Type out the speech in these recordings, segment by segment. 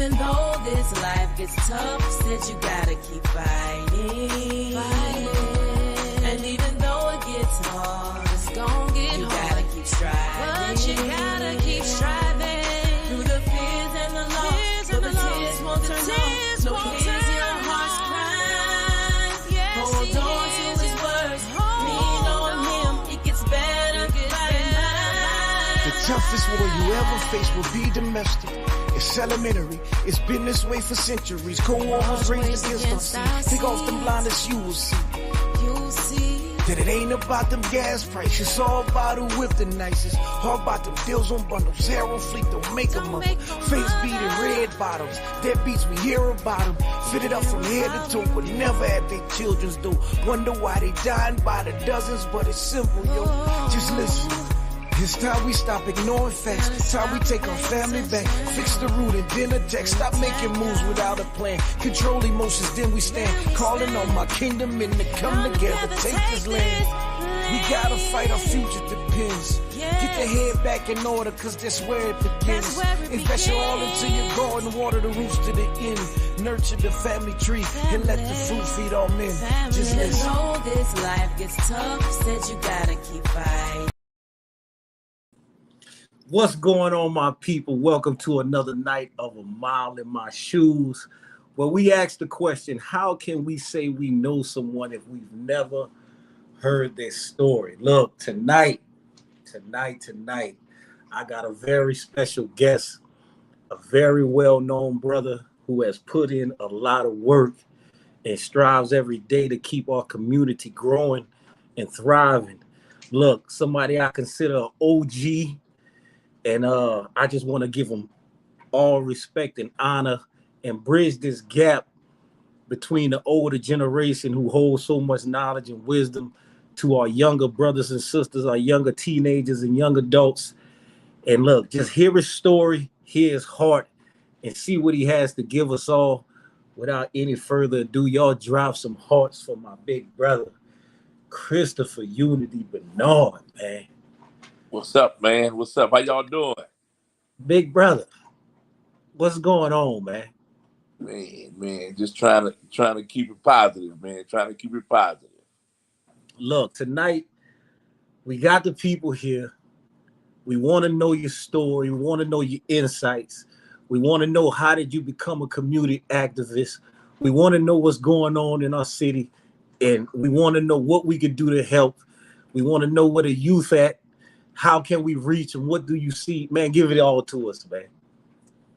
even though this life gets tough, said you gotta keep fighting. And even though it gets hard, it's gonna get hard. You gotta keep striving. But you gotta keep striving. Through the fears and the loss, so the tears won't turn off. No fears, your heart's crying. Hold on to his words. Lean on him. It gets better by night. The toughest war you ever face will be domestic. It's elementary. It's been this way for centuries. Cold War was raised against our seed. Take off them blinders, you will see. That it ain't about them gas prices. It's all about who whip the nicest. All about them deals on bundles. Arrow fleet don't make them up. Face beating red bottoms. Dead beats we hear about them. Fitted up from head to toe, but never had their children's do. Wonder why they dying by the dozens, but it's simple, yo. Just listen. It's time we stop ignoring facts. It's time we take our family back. Fix the root and then attack. Stop making moves without a plan. Control emotions, then we stand. Calling on my kingdom and to come together. Take this land. We gotta fight, our future depends. Get the head back in order, cause that's where it begins. Invest your all into your garden, water the roots to the end. Nurture the family tree and let the fruit feed all men. Just listen. Even though this life gets tough, said you gotta keep fighting. What's going on, my people? Welcome to another night of A Mile in My Shoes, where we ask the question, how can we say we know someone if we've never heard their story? Look, tonight, I got a very special guest, a very well-known brother who has put in a lot of work and strives every day to keep our community growing and thriving. Look, somebody I consider an OG. And I just want to give them all respect and honor and bridge this gap between the older generation who holds so much knowledge and wisdom to our younger brothers and sisters, our younger teenagers and young adults. And look, just hear his story, hear his heart, and see what he has to give us all. Without any further ado, y'all drop some hearts for my big brother, Christopher Unity Bernard, man. What's up, man? What's up? How y'all doing? Big brother, what's going on, man? Man, just trying to keep it positive, man. Trying to keep it positive. Look, tonight we got the people here. We want to know your story. We want to know your insights. We want to know, how did you become a community activist? We want to know what's going on in our city, and we want to know what we can do to help. We want to know where the youth at. How can we reach, and what do you see? Man, give it all to us, man.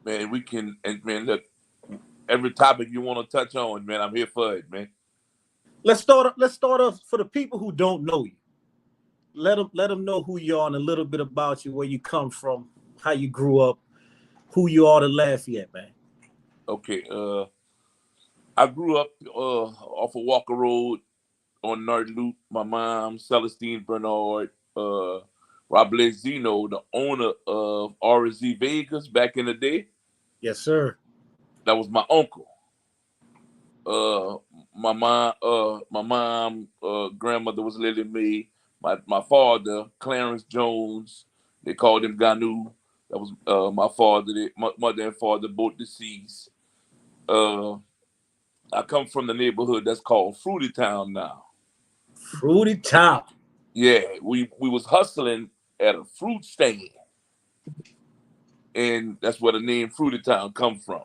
Man, we can, and man, look, every topic you want to touch on, man, I'm here for it, man. Let's start off for the people who don't know you. Let them know who you are and a little bit about you, where you come from, how you grew up, who you are to Lafayette, man. Okay, I grew up off of Walker Road on North Loop. My mom, Celestine Bernard, Rob Zeno, the owner of RZ Vegas back in the day. Yes, sir. That was my uncle. My mom, grandmother was Lily Mae. My father, Clarence Jones, they called him Ganu. That was my father. My mother and father both deceased. I come from the neighborhood that's called Fruity Town now. Fruity Town. Yeah, we was hustling at a fruit stand, and that's where the name Fruity Town come from.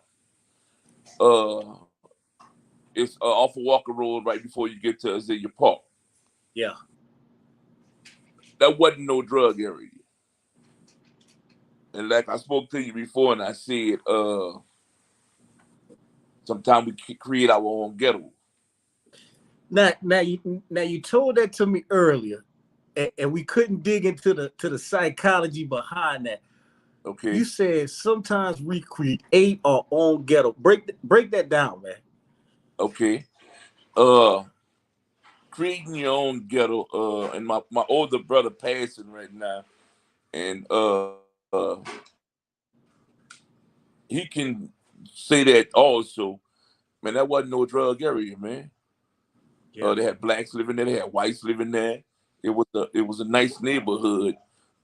It's off of Walker Road right before you get to Azalea Park. Yeah. That wasn't no drug area. And like I spoke to you before, and I said, sometimes we create our own ghetto. Now you told that to me earlier, and we couldn't dig into the psychology behind that. Okay. You said sometimes we create our own ghetto. Break that down, man. Okay. Creating your own ghetto. And my older brother passing right now, and he can say that also. Man, that wasn't no drug area, man. Yeah. They had blacks living there. They had whites living there. It was a nice neighborhood.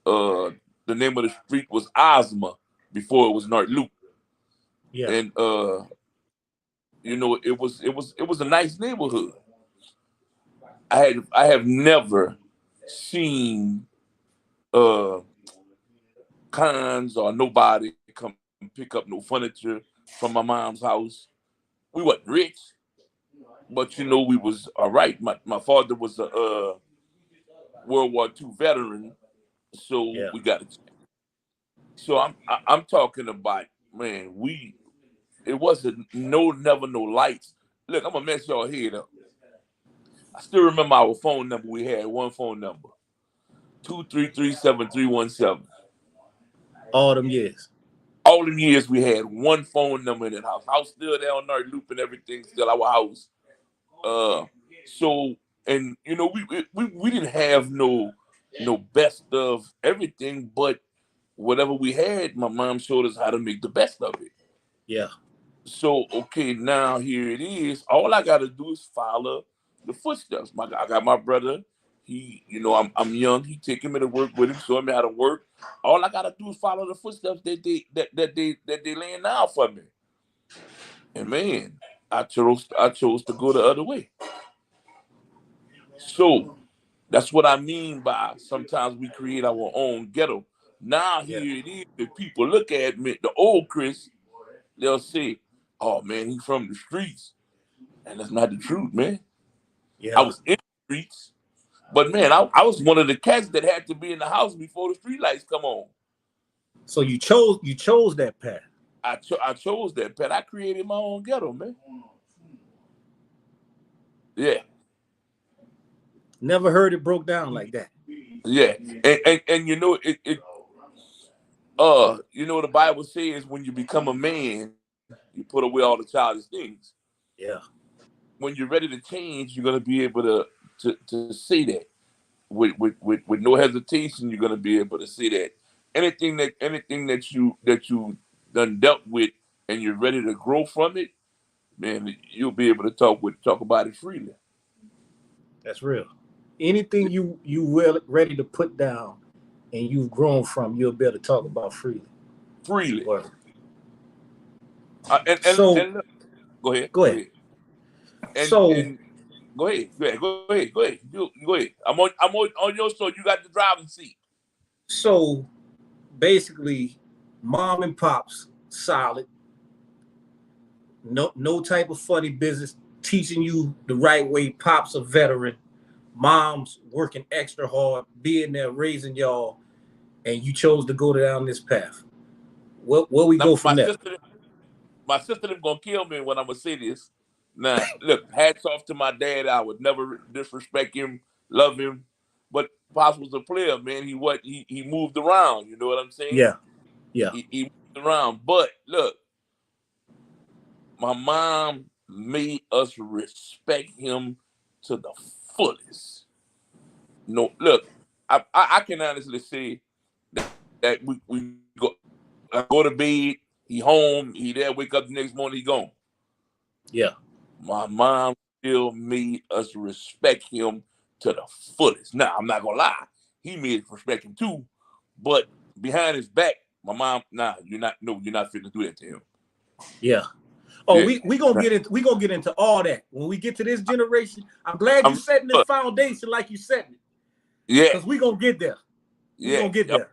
The name of the street was Ozma before it was North Loop. Yeah. And you know, it was a nice neighborhood. I have never seen uh cons or nobody come pick up no furniture from my mom's house. We wasn't rich, but you know we was all right. My father was a World War II veteran, so Yeah. we got it. So I'm talking about, man. It wasn't never no lights. Look, I'm gonna mess y'all head up. I still remember our phone number. We had one phone number, 233-7317. All them years. All them years we had one phone number in that house. House still there on our loop and everything, still our house. So and you know we didn't have no best of everything, but whatever we had, my mom showed us how to make the best of it. Yeah. So okay, now here it is. All I gotta do is follow the footsteps. I got my brother. He, you know, I'm young. He taking me to work with him, showing me how to work. All I gotta do is follow the footsteps that they laying out for me. And man, I chose to go the other way. So that's what I mean by sometimes we create our own ghetto. Now Yeah. here it is. If people look at me, the old Chris, they'll say, "Oh man, he's from the streets," and that's not the truth, man. I Yeah. was in the streets, but man, I was one of the cats that had to be in the house before the street lights come on. So you chose that path. I chose that path. I created my own ghetto, man. Yeah, Never heard it broke down like that. yeah, and you know you know what the Bible says, when you become a man, you put away all the childish things. Yeah. When you're ready to change, you're gonna be able to say that with no hesitation. You're gonna be able to say that anything that you done dealt with and you're ready to grow from it, man, you'll be able to talk about it freely. That's real. Anything you ready to put down and you've grown from, you'll be able to talk about freely. Freely. Word. And look, go ahead. Go ahead. And go ahead. Go ahead. You go ahead. I'm on your show. You got the driving seat. So basically, mom and pops solid. No type of funny business. Teaching you the right way. Pops a veteran. Mom's working extra hard, being there, raising y'all, and you chose to go down this path. Where we go from there? My sister them gonna kill me when I'm gonna say this. Now, look, hats off to my dad. I would never disrespect him, love him. But Pops was a player, man. He moved around. You know what I'm saying? Yeah. Yeah. He moved around. But look, my mom made us respect him to the fullest. No, look, I can honestly say that we go to bed, he home, he there, wake up the next morning, he gone. Yeah. My mom still made us respect him to the fullest. Now, I'm not gonna lie, he made us respect him too, but behind his back, my mom, you're not fit to do that to him. Yeah. Oh, yeah. we gonna get into all that when we get to this generation. I'm glad you're setting the foundation like you said it. Yeah. Because we gonna get there. We gonna get there.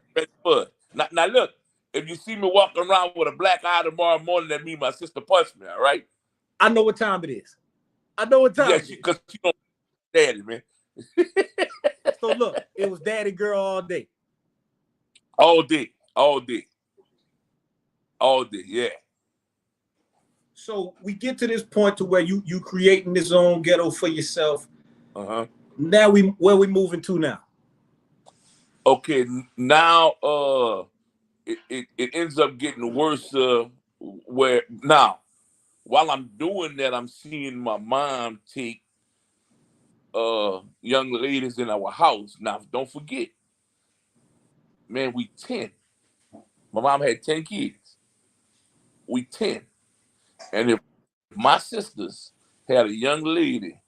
Now look, if you see me walking around with a black eye tomorrow morning, that means my sister punched me, all right? I know what time it is. Because she don't daddy, man. So look, it was daddy girl all day. All day, yeah. So we get to this point to where you creating this own ghetto for yourself. Uh-huh. Now where we moving to now? Okay, now it ends up getting worse. Where now, while I'm doing that, I'm seeing my mom take young ladies in our house. Now, don't forget, man, we 10. My mom had 10 kids. We 10. And if my sisters had a young lady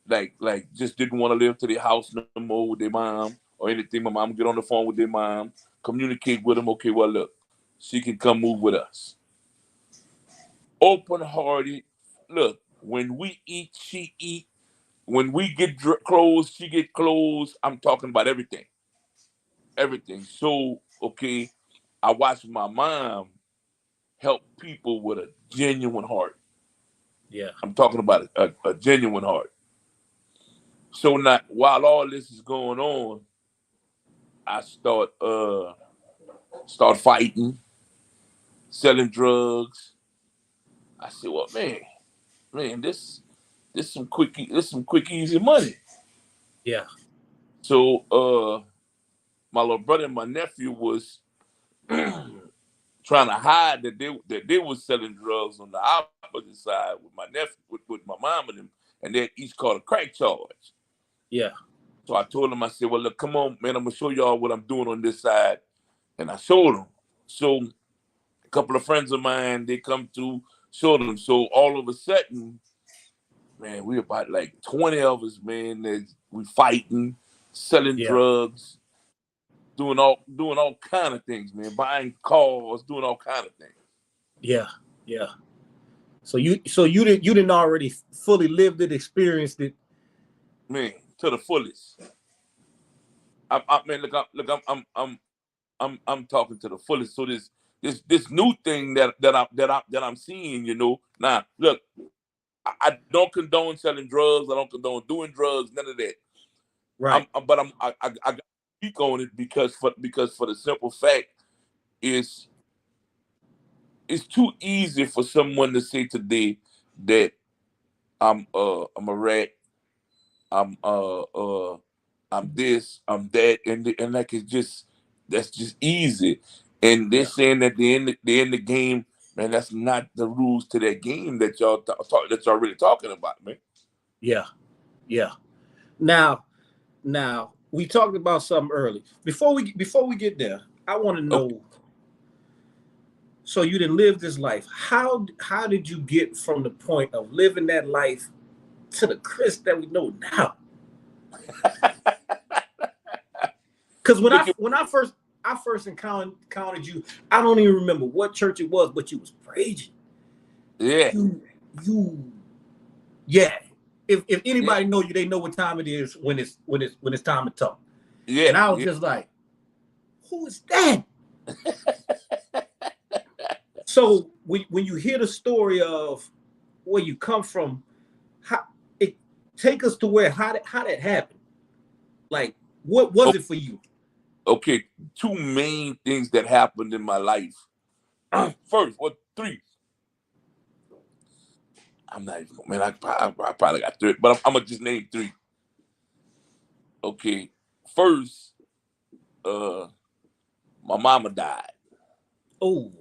like just didn't want to live to their house no more with their mom or anything, my mom would get on the phone with their mom, communicate with them. Okay, well, look, she can come move with us. open-hearted. Look, when we eat, she eat. When we get clothes, she get clothes. I'm talking about everything. Everything. So, okay, I watched my mom help people with a genuine heart. Yeah. I'm talking about a genuine heart. So now, while all this is going on, I start fighting, selling drugs. I said, well, man, this some quick easy money. Yeah. So my little brother and my nephew was trying to hide that they was selling drugs on the opposite side with my nephew, with my mom and them, and they each caught a crack charge. Yeah. So I told him, I said, well, look, come on, man, I'm gonna show y'all what I'm doing on this side. And I showed them. So a couple of friends of mine, they come to show them. So all of a sudden, man, we about like 20 of us, man, we fighting, selling drugs, doing all kind of things, man, buying cars, doing all kind of things. Yeah, yeah. So you didn't already fully lived it, experienced it, man, to the fullest. I'm talking to the fullest. So this new thing that I'm seeing, you know. Now, look, I don't condone selling drugs. I don't condone doing drugs. None of that. Right. I got to speak on it because for the simple fact is it's too easy for someone to say today that I'm a rat. I'm this, I'm that, and like that's just easy. And they're saying that they're in the game, man. That's not the rules to that game that y'all really talking about, man. Yeah, yeah. Now we talked about something early. Before we get there, I want to know. Okay. So you didn't live this life. How did you get from the point of living that life to the Chris that we know now? Because when I first encountered you, I don't even remember what church it was, but you was preaching. Yeah. Yeah. If anybody know you, they know what time it is when it's time to talk. Yeah. And I was just like, who is that? So when you hear the story of where you come from, take us to how that happened. Like, what was it for you? Okay, two main things that happened in my life. First, three? I'm not even, man, I probably got three, but I'm gonna just name three. Okay, first, my mama died. Oh.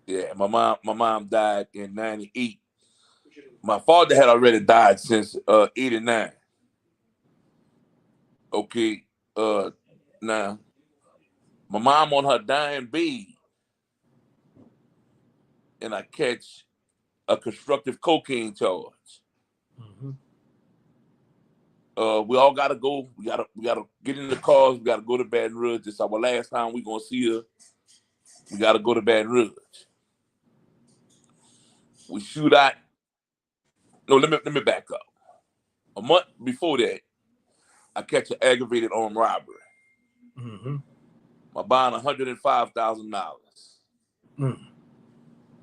Yeah, my mom died in 98. My father had already died since 89. Okay, now my mom on her dying bed, and I catch a constructive cocaine charge. Mm-hmm. We all gotta go. We gotta get in the cars. We gotta go to Baton Rouge. This is our last time we gonna see her. We gotta go to Baton Rouge. We shoot out. No, let me back up. A month before that, I catch an aggravated armed robbery. Mm-hmm. My bond $105,000. Mm.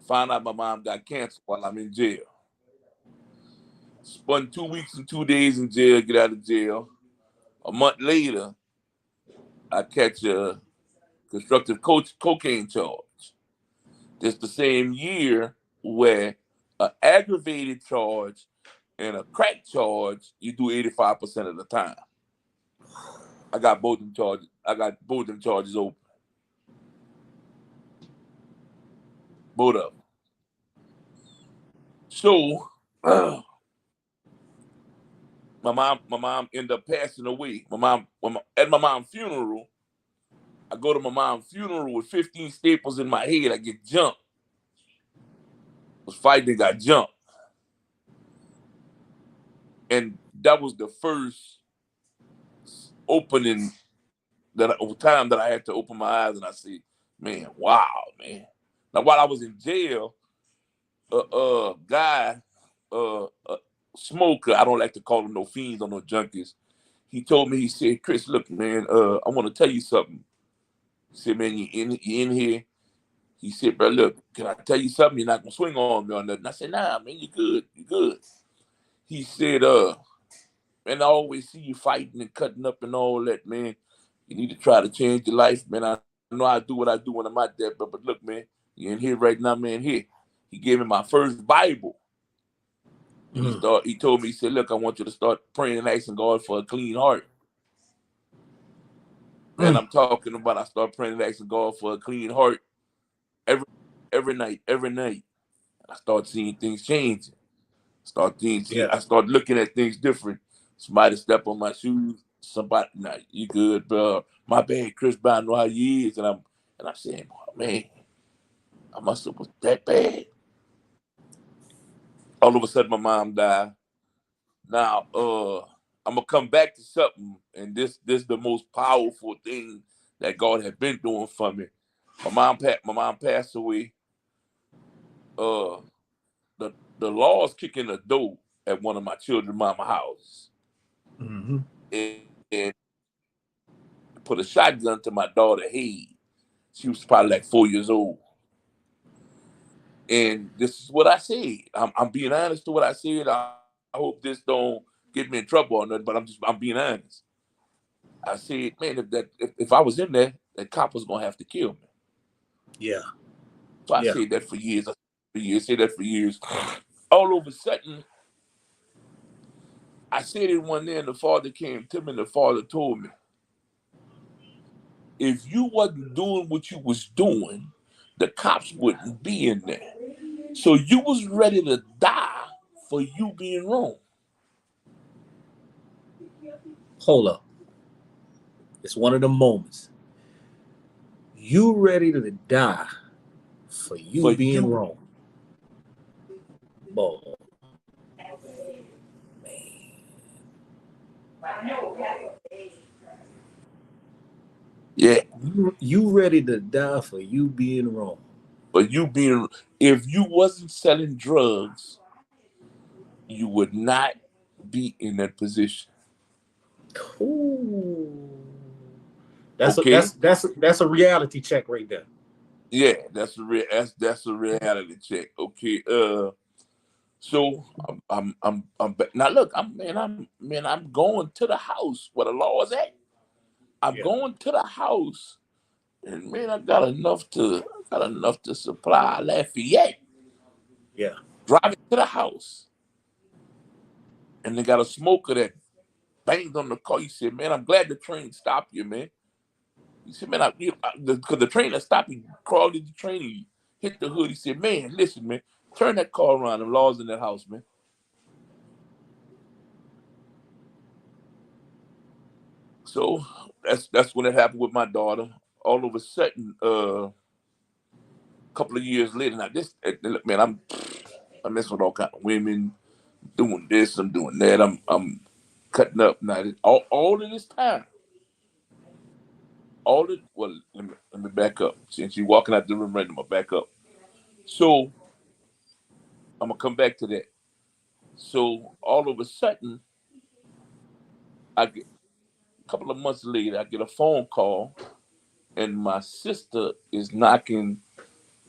Find out my mom got cancer while I'm in jail. Spent 2 weeks and 2 days in jail, get out of jail. A month later, I catch a constructive cocaine charge. It's the same year where an aggravated charge and a crack charge, you do 85% of the time. I got both them charges. I got both them charges open. Both of them. So my mom ended up passing away. At my mom's funeral, I go to my mom's funeral with 15 staples in my head. I get jumped. Was fighting, got jumped. And that was the first time that I had to open my eyes and I said, man, wow, man. Now, while I was in jail, guy, smoker. I don't like to call him no fiends or no junkies. He told me, he said, Chris, look, man, I want to tell you something. He said, man, you in here. He said, bro, look, can I tell you something? You're not gonna swing on me or nothing. I said, nah, man, you good. You good. He said, man, I always see you fighting and cutting up and all that, man. You need to try to change your life, man. I know I do what I do when I'm out there, but look, man, you're in here right now, man, here. He gave me my first Bible. He told me, he said, look, I want you to start praying and asking God for a clean heart. And I'm talking about, I start praying and asking God for a clean heart every night. I start seeing things change. I start looking at things different. Somebody step on my shoes. Somebody, nah, you good, bro? My bad, Chris Brown, know how you is, and I'm saying, oh, man, I must have was that bad. All of a sudden, my mom died. Now, I'm gonna come back to something, and this the most powerful thing that God had been doing for me. My mom passed away. The laws kicking the door at one of my children's mama houses. And put a shotgun to my daughter's head. She was probably like 4 years old. And this is what I said. I'm being honest to what I said. I hope this don't get me in trouble or nothing, but I'm being honest. I said, man, if I was in there, that cop was gonna have to kill me. Yeah. So I said that for years. Said that for years. All of a sudden, I said it one day, and the father came to me, and the father told me, if you wasn't doing what you was doing, the cops wouldn't be in there. So you was ready to die for you being wrong. Hold up. It's one of the moments. You ready to die for you being wrong. Boy. Yeah. You ready to die for you being wrong. But if you wasn't selling drugs, you would not be in that position. Ooh. That's a reality check right there. Yeah, that's a reality check. Okay. So I'm now look, I'm going to the house where the law is at. I'm going to the house, and man, I got enough to supply Lafayette. Yeah. Driving to the house, and they got a smoker that banged on the car. He said, "Man, I'm glad the train stopped you, man." He said, "Man, because the train that stopped you, crawled into the train, and hit the hood." He said, "Man, listen, man, turn that car around. The law's in that house, man." So that's when it happened with my daughter. All of a sudden, a couple of years later, now this, man, I'm messing with all kind of women, doing this, I'm doing that, I'm cutting up. Now all of this time, let me back up. Since you're walking out the room right now, I'm gonna back up. So I'm gonna come back to that. So all of a sudden, I get a couple of months later, I get a phone call, and my sister is knocking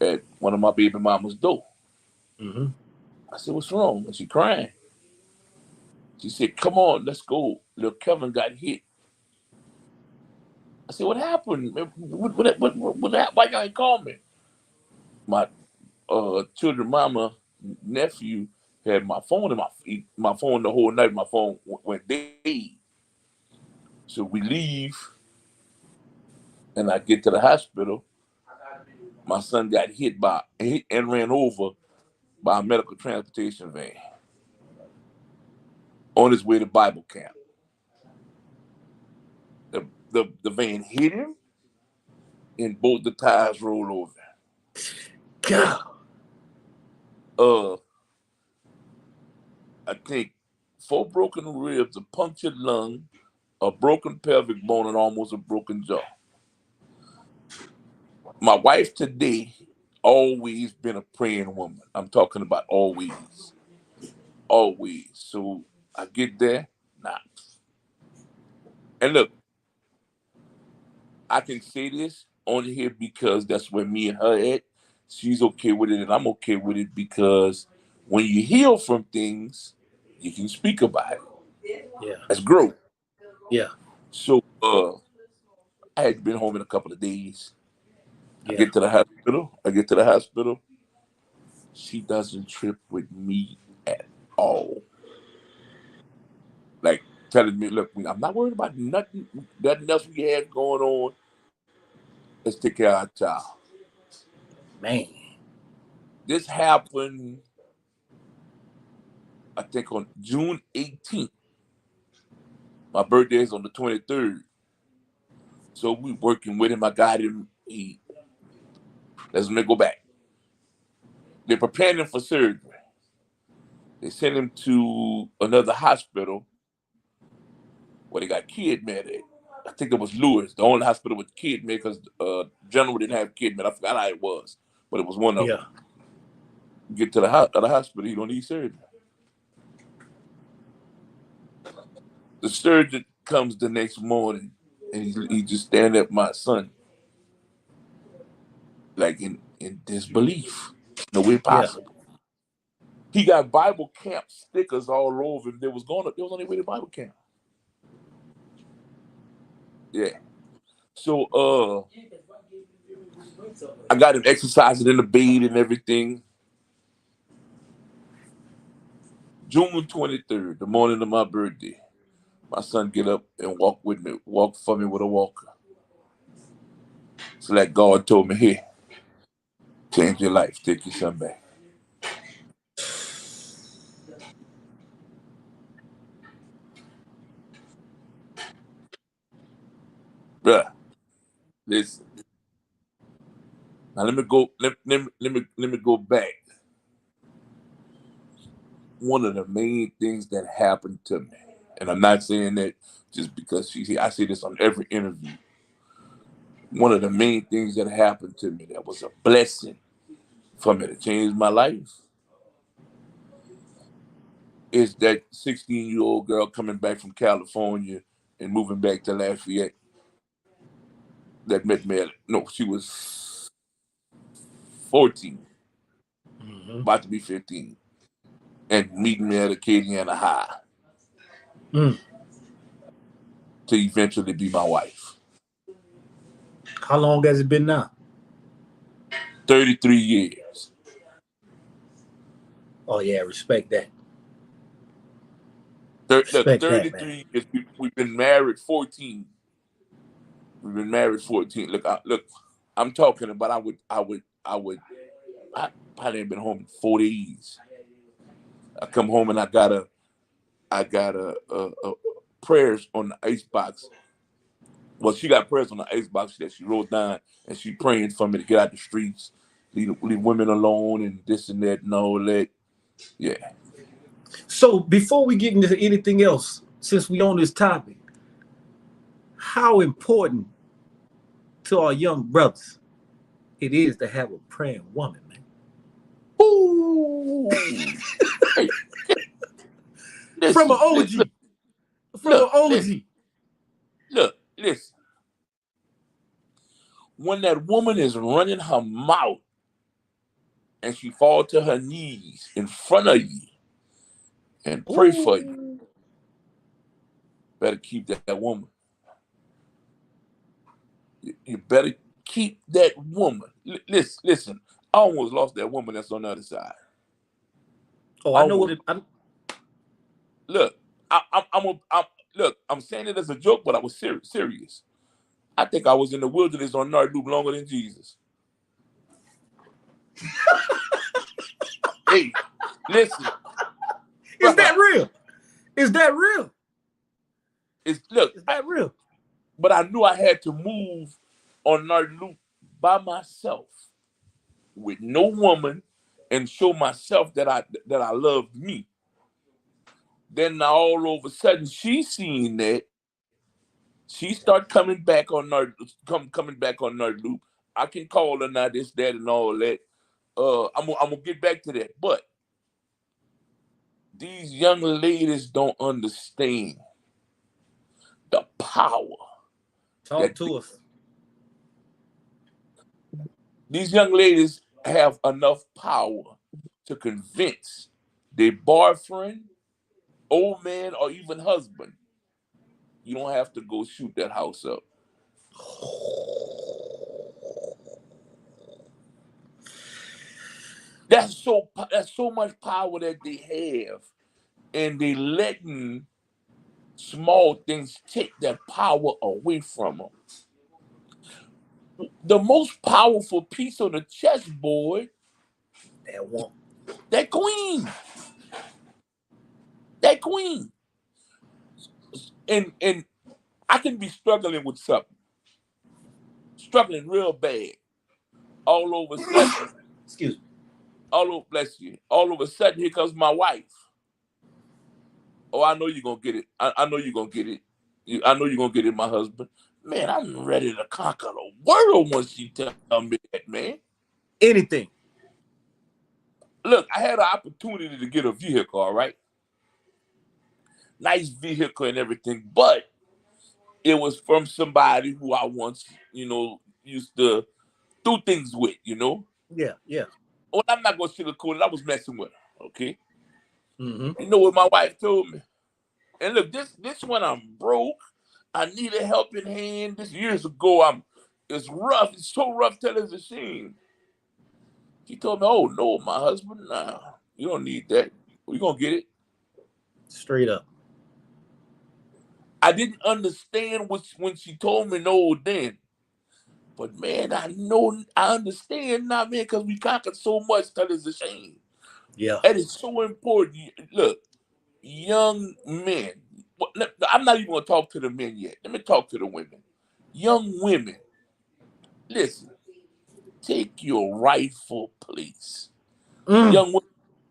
at one of my baby mama's door. I said, "What's wrong?" And she crying. She said, "Come on, let's go. Little Kevin got hit." I said, "What happened? Why y'all ain't call me?" My children mama nephew had my phone in my phone the whole night. My phone went dead. So we leave, and I get to the hospital. My son got hit and ran over by a medical transportation van on his way to Bible camp. The van hit him, and both the tires rolled over. God. I think 4 broken ribs, a punctured lung, a broken pelvic bone, and almost a broken jaw. My wife today always been a praying woman. I'm talking about always. Always. So I get there, nah. And look, I can say this on here because that's where me and her at. She's okay with it and I'm okay with it because when you heal from things, you can speak about it. Yeah. That's growth. Yeah. So I had been home in a couple of days. Yeah. I get to the hospital. She doesn't trip with me at all. Like telling me, look, I'm not worried about nothing else we have going on. Let's take care of our child. Man. This happened, I think, on June 18th. My birthday is on the 23rd. So we working with him. I got him. Let me go back. They're preparing him for surgery. They sent him to another hospital where they got kid med at. I think it was Lewis, the only hospital with kid med because General didn't have kid med. I forgot how it was, but it was one of them. Get to the hospital, he don't need surgery. The surgeon comes the next morning and he just staring at my son like in disbelief. No way possible. He got Bible camp stickers all over him. They was on their way to Bible camp. Yeah. So I got him exercising in the bed and everything. June 23rd, the morning of my birthday, my son get up and walk for me with a walker. So like God told me, here, change your life, take your son back. Bruh, listen. Now let me go back. One of the main things that happened to me, and I'm not saying that just because she's here, I say this on every interview. One of the main things that happened to me that was a blessing for me to change my life is that 16-year-old girl coming back from California and moving back to Lafayette that met me she was 14, about to be 15, and meeting me at Acadiana High to eventually be my wife. How long has it been now? 33 years. Oh yeah, respect that. 33 years. We've been married 14. We've been married 14. Look, I'm talking about I probably ain't been home in 4 days. I come home and I got a prayers on the icebox. Well, she got prayers on the icebox that she wrote down, and she praying for me to get out the streets, leave women alone, and this and that and all that. Yeah. So before we get into anything else, since we on this topic, how important to our young brothers it is to have a praying woman, man. Ooh. Hey. From an OG. Look, listen. When that woman is running her mouth and she falls to her knees in front of you and pray for you, better keep that woman. You better keep that woman. Listen, I almost lost that woman that's on the other side. Oh, I know what it. Look, I'm saying it as a joke, but I was serious. I think I was in the wilderness on Nard Loop longer than Jesus. Hey, listen. Is that real? Is that real? Is that real? But I knew I had to move on Nard Loop by myself with no woman and show myself that I loved me. Then now all of a sudden she seen that. She start coming back on Nard Loop. I can call her now, this, that, and all that. I'm gonna get back to that, but these young ladies don't understand the power. Talk to us. These young ladies have enough power to convince their boyfriend, old man, or even husband, you don't have to go shoot that house up. That's so much power that they have, and they letting small things take that power away from them. The most powerful piece on the chessboard, that queen. That queen. And I can be struggling with something. Struggling real bad. All over a sudden. Excuse me. Bless you. All of a sudden, here comes my wife. Oh, I know you're going to get it. I know you're going to get it. I know you're going to get it, my husband. Man, I'm ready to conquer the world once you tell me that, man. Anything. Look, I had an opportunity to get a vehicle, all right? Nice vehicle and everything, but it was from somebody who I once, used to do things with, Yeah. Well, I'm not going to sugarcoat it. I was messing with her, okay? Mm-hmm. You know what my wife told me? And look, this one I'm broke. I need a helping hand. This years ago, it's rough. It's so rough till it's a shame. She told me, oh, no, my husband, nah, you don't need that. We're going to get it. Straight up. I didn't understand when she told me no then. But, man, I understand now, man, because we conquered so much till it's a shame. Yeah. That is so important. Look, young men, I'm not even going to talk to the men yet. Let me talk to the women. Young women, listen, take your rightful place. Young women,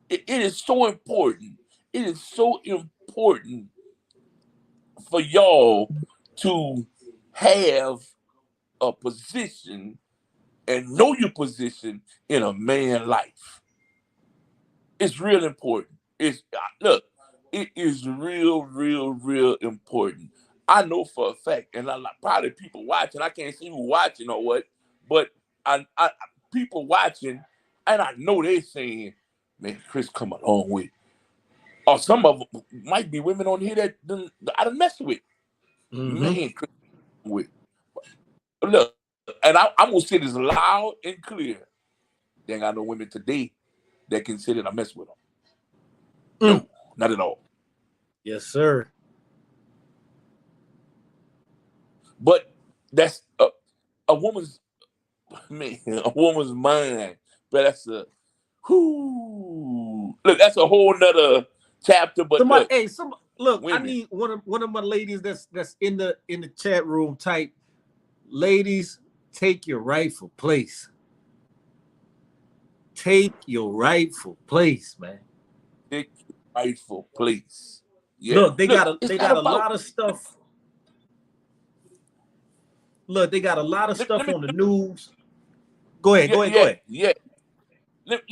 it is so important. It is so important for y'all to have a position and know your position in a man's life. It's real important. Look, it is real, real, real important. I know for a fact, and probably people watching, I can't see who watching or what, but I people watching, and I know they're saying, man, Chris come a long way. Or some of them might be women on here that I done messed with. Mm-hmm. Man, Chris with. Look, and I'm going to say this loud and clear. There ain't got no women today that consider I mess with them. No, not at all. Yes, sir. But that's a woman's mind. But that's look, that's a whole nother chapter. But look, women. I need one of my ladies that's in the chat room type. Ladies, take your rightful place. Take your rightful place, man. Take your rightful place. Yeah. Look, they got a lot of stuff. Look, they got a lot of stuff on the news. Go ahead. Yeah. Let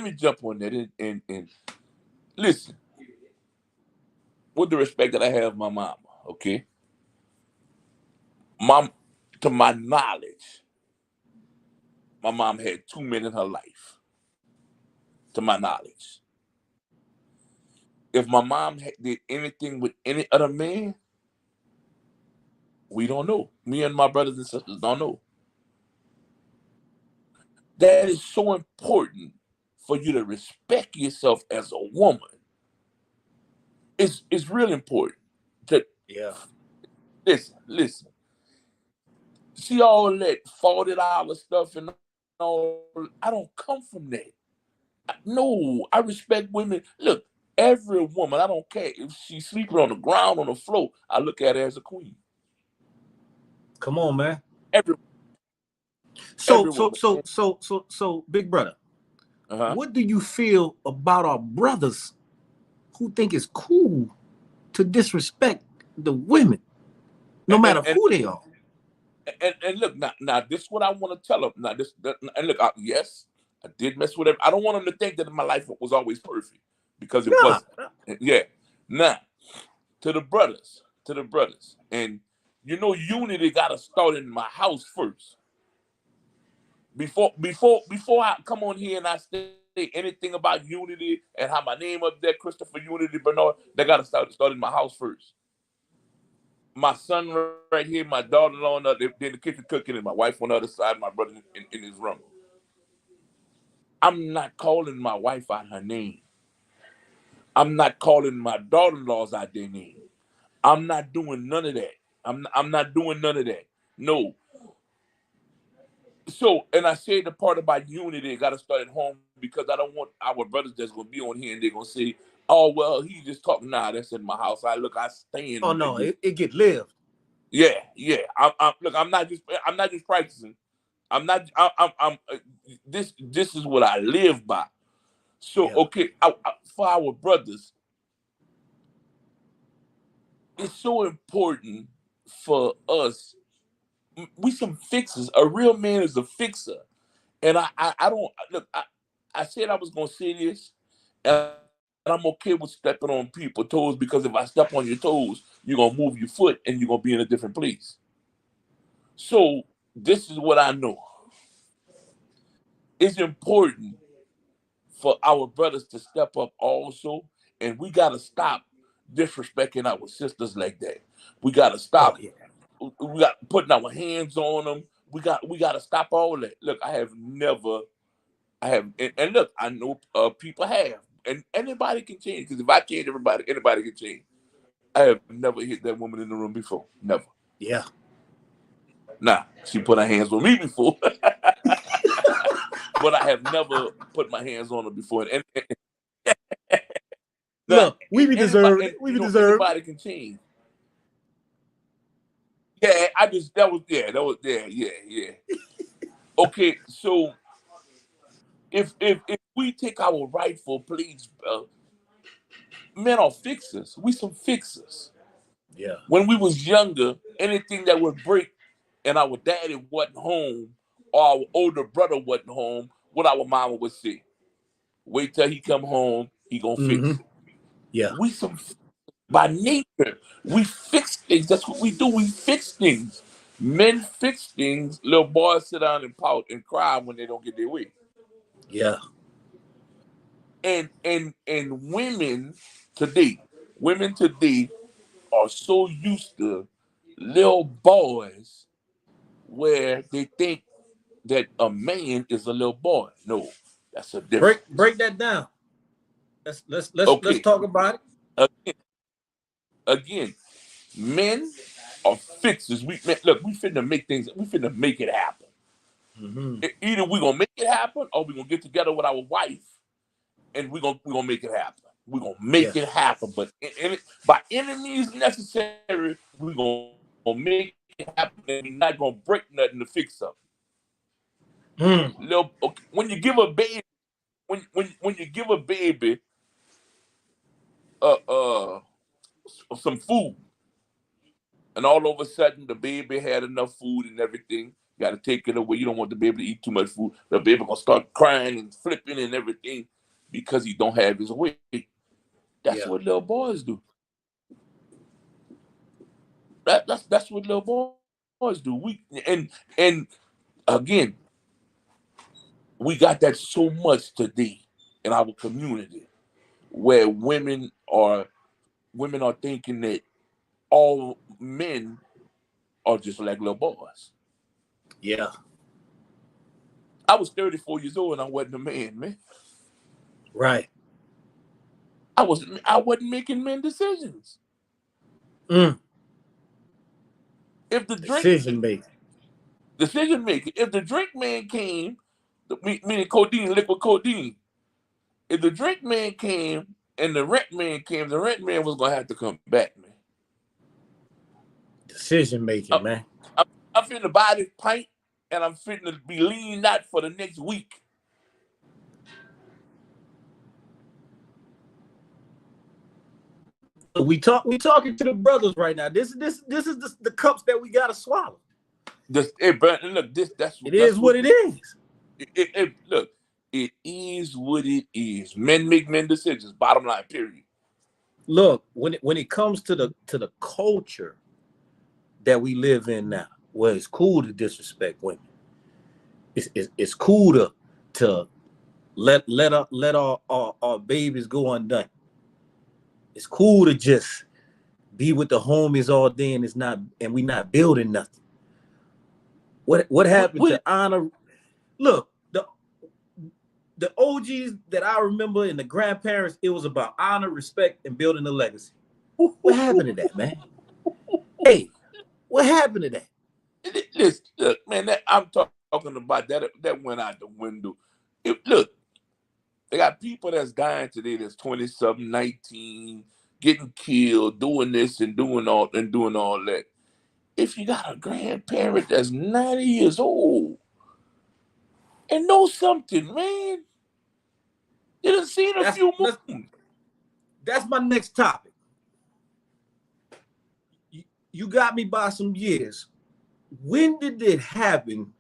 me jump on that and listen. With the respect that I have my mama, okay? To my knowledge, my mom had 2 men in her life. To my knowledge. If my mom did anything with any other man, we don't know. Me and my brothers and sisters don't know. That is so important for you to respect yourself as a woman. It's really important. Listen. See all that $40 stuff and all. I don't come from that. No, I respect women. Look, every woman, I don't care if she's sleeping on the ground, on the floor, I look at her as a queen. Come on, man. So, big brother, what do you feel about our brothers who think it's cool to disrespect the women, no matter who they are? And look, now this is what I want to tell them. Now and look, yes, I did mess with them. I don't want them to think that my life was always perfect, because it wasn't. Yeah. Now, to the brothers, and unity got to start in my house first. Before I come on here and I say anything about unity and have my name up there, Christopher Unity Bernard, they got to start in my house first. My son right here, my daughter-in-law, they're in the kitchen cooking, and my wife on the other side, my brother in his room. I'm not calling my wife out her name. I'm not calling my daughter-in-laws out their name. I'm not doing none of that. I'm not doing none of that. No. So, and I say the part about unity got to start at home, because I don't want our brothers that's going to be on here and they're going to say, oh, well, he just talking. Nah, that's in my house. I stand. Oh, no, it get lived. Yeah. Look, I'm not just practicing. This is what I live by. So, yeah. Okay, for our brothers, it's so important for us. We some fixers. A real man is a fixer. And I don't look. I said I was gonna say this, and I'm okay with stepping on people's toes, because if I step on your toes, you're gonna move your foot and you're gonna be in a different place. So this is what I know. It's important for our brothers to step up also, and we gotta stop disrespecting our sisters like that. We gotta stop. Oh, yeah. We got putting our hands on them. We got to stop all that. Look, and look, I know people have, and anybody can change, because if I change, anybody can change. I have never hit that woman in the room before, never. Yeah. Nah, she put her hands on me before, but I have never put my hands on her before. And look, we be deserved. Anybody can change. Yeah, that was. Okay, so if we take our rightful place, men are fixers. We some fixers. Yeah. When we was younger, anything that would break and our daddy wasn't home, or our older brother wasn't home, what our mama would say: wait till he come home, he gonna fix it. Yeah. We some. By nature, we fix things. That's what we do. We fix things. Men fix things. Little boys sit down and pout and cry when they don't get their way. Yeah. And women today are so used to little boys, where they think that a man is a little boy. No, that's a difference. Break that down. Let's talk about it. Again, men are fixers. We finna make things. We finna make it happen. Mm-hmm. Either we gonna make it happen, or we gonna get together with our wife, and we gonna make it happen. We gonna make it happen. But by any means necessary, we gonna make it happen. And we're not gonna break nothing to fix something. When you give a baby, when you give a baby, some food, and all of a sudden the baby had enough food and everything, you got to take it away. You don't want the baby to eat too much food. The baby gonna start crying and flipping and everything because he don't have his weight. That's what little boys do. That's what little boys do. And again, we got that so much today in our community, where women are thinking that all men are just like little boys. Yeah. I was 34 years old and I wasn't a man. Right. I wasn't making men decisions. If the decision making. If the drink man came, meaning codeine, liquid codeine. If the drink man came and the rent man came, the rent man was gonna have to come back, man. Decision making, man. I'm finna buy this pint and I'm finna be leaned out for the next week. We talking to the brothers right now. This is the cups that we gotta swallow. That's what it is. Look, It is what it is. Men make men decisions. Bottom line, period. Look, when it comes to the culture that we live in now, where it's cool to disrespect women, it's cool to let our babies go undone. It's cool to just be with the homies all day and we not building nothing. What happened to honor? Look, the OGs that I remember and the grandparents, it was about honor, respect, and building a legacy. What happened to that, man? Hey, what happened to that? Listen, look, man, I'm talking about that went out the window. Look, they got people that's dying today that's 20-something, 19, getting killed, doing this and doing all that. If you got a grandparent that's 90 years old and know something, man, you done seen a few movies. That's my next topic. You got me by some years. When did it happen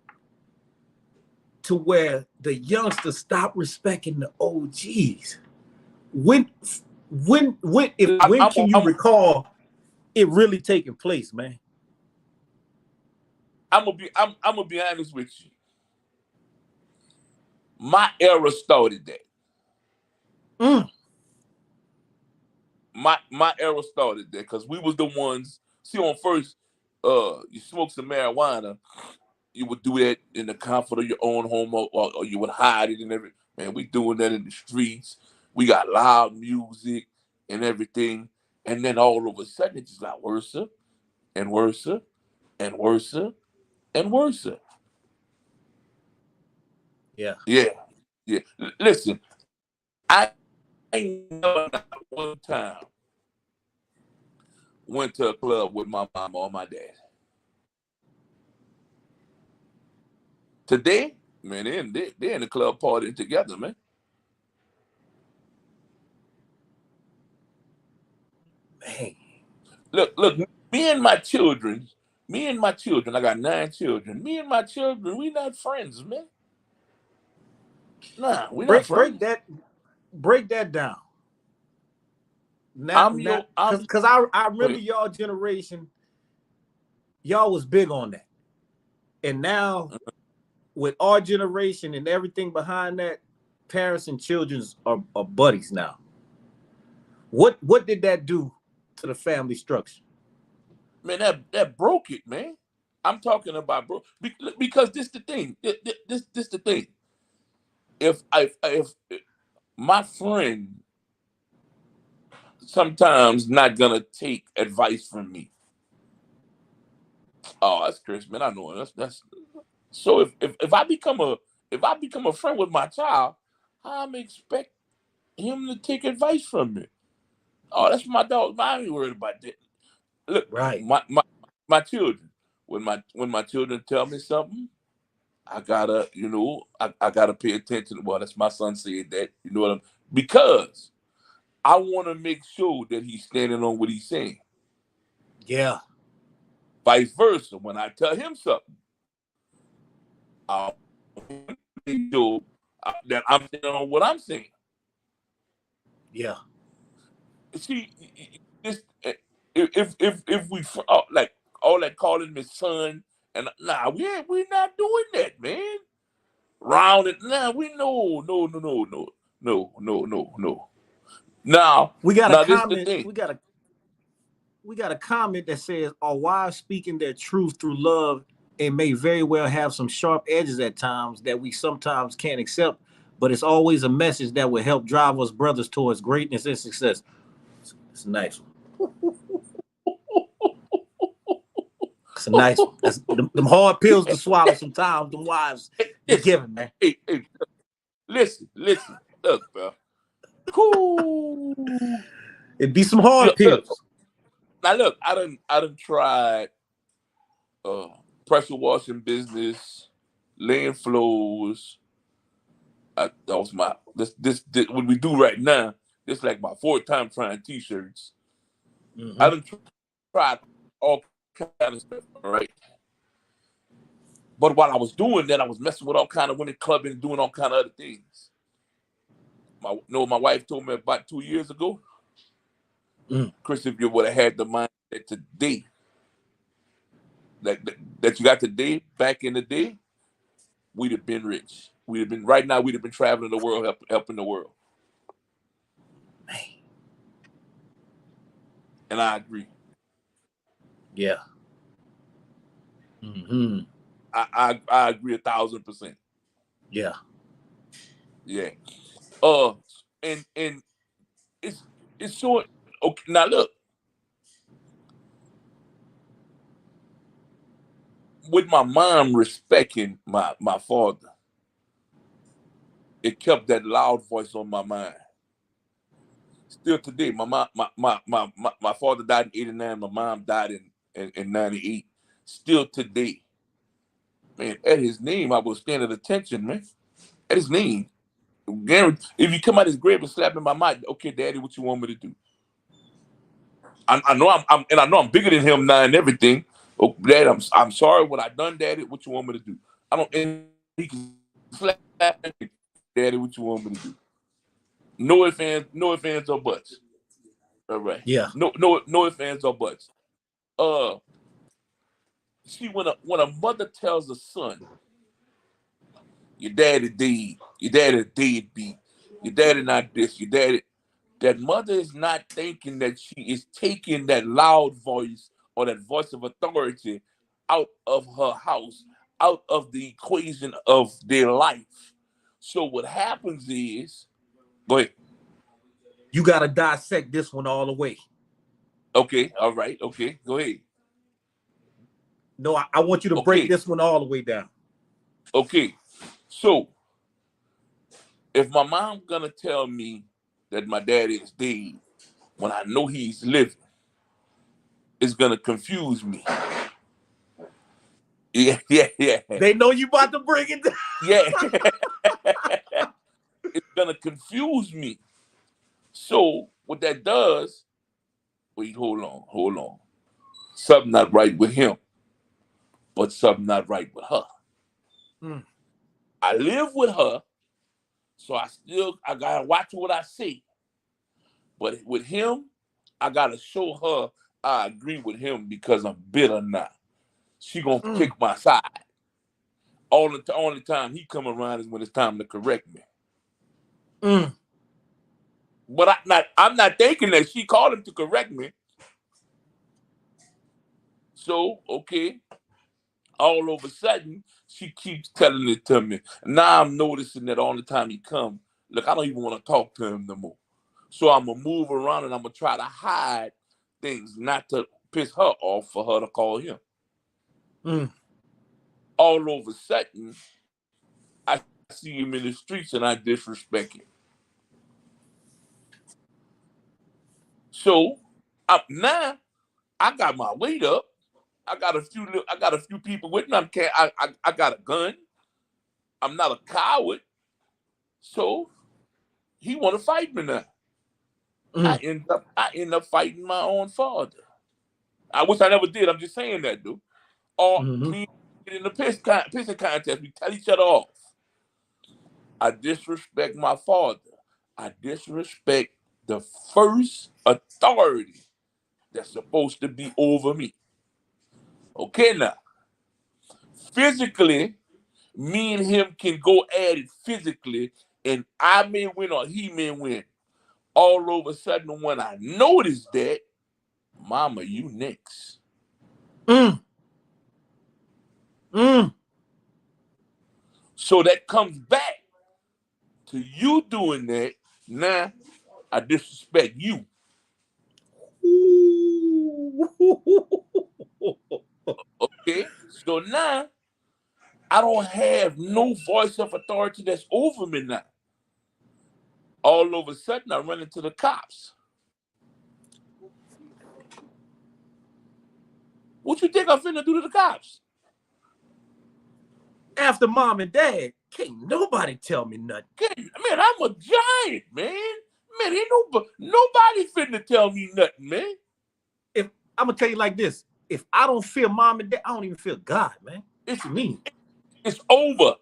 to where the youngsters stop respecting the OGs? When can you recall it really taking place, man? I'm gonna be honest with you. My era started that. My era started there because we was the ones. See, on first, you smoke some marijuana, you would do that in the comfort of your own home, or you would hide it and everything. Man, we doing that in the streets. We got loud music and everything, and then all of a sudden it just got worse and worse and worse and worse. Yeah. Listen, I ain't never one time went to a club with my mom or my dad. Today, man, they're in the club partying together, man. Man. Look, me and my children, I got 9 children. Me and my children, we not friends, man. Nah, we not friends. Break that down. Because I remember y'all generation, y'all was big on that. And now with our generation and everything behind that, parents and children are buddies now. What did that do to the family structure? Man, that broke it, man. I'm talking about broke because this the thing. This the thing. If my friend sometimes not gonna take advice from me. Oh, that's Chris, man. I know that's so if I become a friend with my child, I'm expect him to take advice from me. Oh, that's my dog. I ain't worried about that. Look, right. My children. When my children tell me something, I gotta, I gotta pay attention. Well, that's my son said that. You know what I'm because I want to make sure that he's standing on what he's saying. Yeah. Vice versa. When I tell him something, I'll make sure that I'm standing on what I'm saying. Yeah. See, if we like all that calling me son, and we're not doing that, man. Round it, we no. Now we got a comment. This the thing. We got a comment that says, "Our wives speaking their truth through love and may very well have some sharp edges at times that we sometimes can't accept, but it's always a message that will help drive us brothers towards greatness and success." It's a nice one. It's a nice one. That's them hard pills to swallow sometimes. Them wives be giving, man. Hey, listen. Look, bro. Cool. It'd be some hard pills. Now look, I done tried pressure washing business, laying floors. That was my this what we do right now. This like my 4th time trying t-shirts. Mm-hmm. I done tried all kind of stuff, all right? But while I was doing that, I was messing with all kind of women, clubbing, doing all kind of other things. My wife told me about 2 years ago, Chris, if you would have had the mindset today, that you got today, back in the day, we'd have been rich. We'd have been traveling the world, helping the world. Man. And I agree. Yeah. Mm-hmm. I agree 1,000%. Yeah. Yeah. And it's so okay. Now look, with my mom respecting my father, it kept that loud voice on my mind. Still today, my father died in 89. My mom died in 98. Still today, man, at his name, I was standing at attention, man. At his name. If you come out his grave and slap in my mind, okay, Daddy, what you want me to do? I know I'm bigger than him now and everything. Oh, Dad, I'm sorry what I done, Daddy. What you want me to do? And he can slap me, Daddy. What you want me to do? No ifs, ands, or buts. All right. Yeah. No ifs, ands, or buts. See, when a mother tells a son, your daddy dead, your daddy deadbeat, your daddy not this, your daddy, that mother is not thinking that she is taking that loud voice or that voice of authority out of her house, out of the equation of their life. So what happens is, go ahead. You got to dissect this one all the way. Okay, all right, okay, go ahead. No, I want you to break this one all the way down. Okay, so if my mom's gonna tell me that my daddy is dead when I know he's living, it's gonna confuse me. Yeah. They know you about to bring it down. Yeah. It's gonna confuse me. So what that does, wait, hold on. Something not right with him, but something not right with her. I live with her, so I gotta watch what I say. But with him, I gotta show her I agree with him because I'm bitter now. She gonna pick my side. Only time he come around is when it's time to correct me. But I'm not thinking that she called him to correct me. So, okay, all of a sudden, she keeps telling it to me. Now I'm noticing that all the time he come, look, I don't even want to talk to him no more. So I'm going to move around and I'm going to try to hide things, not to piss her off for her to call him. All of a sudden, I see him in the streets and I disrespect him. So now I got my weight up. I got a few people with me. I got a gun. I'm not a coward. So he want to fight me now. I end up fighting my own father. I wish I never did. I'm just saying that, dude. Or me in the pissing contest, we tell each other off. I disrespect my father. I disrespect the first authority that's supposed to be over me. Okay, now, physically, me and him can go at it physically, and I may win or he may win. All of a sudden, when I notice that, Mama, you next. So that comes back to you doing that. Now, I disrespect you. Okay, so now I don't have no voice of authority that's over me now. All of a sudden, I run into the cops. What you think I'm finna do to the cops? After mom and dad, can't nobody tell me nothing. Man, I'm a giant, man. Man, ain't nobody finna tell me nothing, man. I'm gonna tell you like this: if I don't feel mom and dad, I don't even feel God, man. It's me. It's over.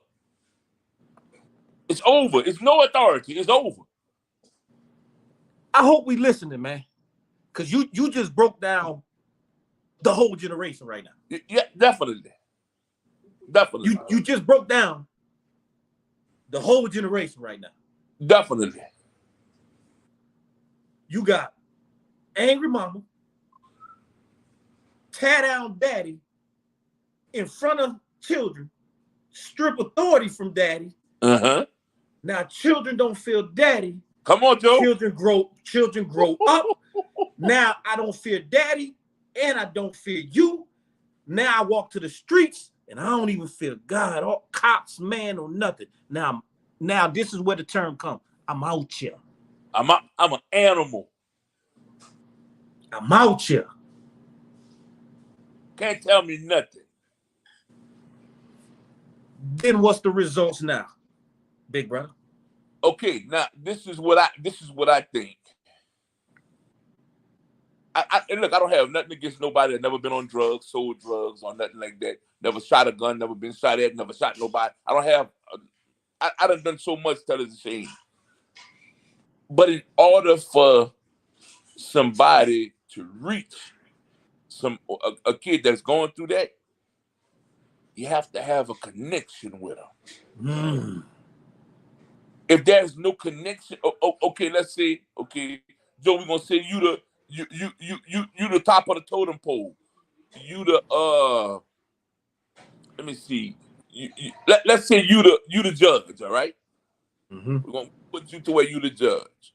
It's over. It's no authority. It's over. I hope we listening, man. Because you just broke down the whole generation right now. Yeah, definitely. Definitely. You just broke down the whole generation right now. Definitely. You got angry mama, tear down daddy in front of children, strip authority from daddy. Uh-huh. Now children don't feel daddy. Come on, Joe. Children grow up. Now I don't fear daddy and I don't fear you. Now I walk to the streets and I don't even fear God or cops, man, or nothing. Now this is where the term comes. I'm out here. I'm an animal. I'm out here. Can't tell me nothing. Then what's the results now, big brother? Okay, now this is what I think. And look, I don't have nothing against nobody that never been on drugs, sold drugs, or nothing like that. Never shot a gun, never been shot at, never shot nobody. I don't have. I done so much that is a shame. But in order for somebody to reach a kid that's going through that, you have to have a connection with them. If there's no connection, okay, let's say, okay, Joe, we're gonna say you the top of the totem pole. You the let me see. Let's say you the judge, all right? Mm-hmm. We're gonna put you to where you the judge.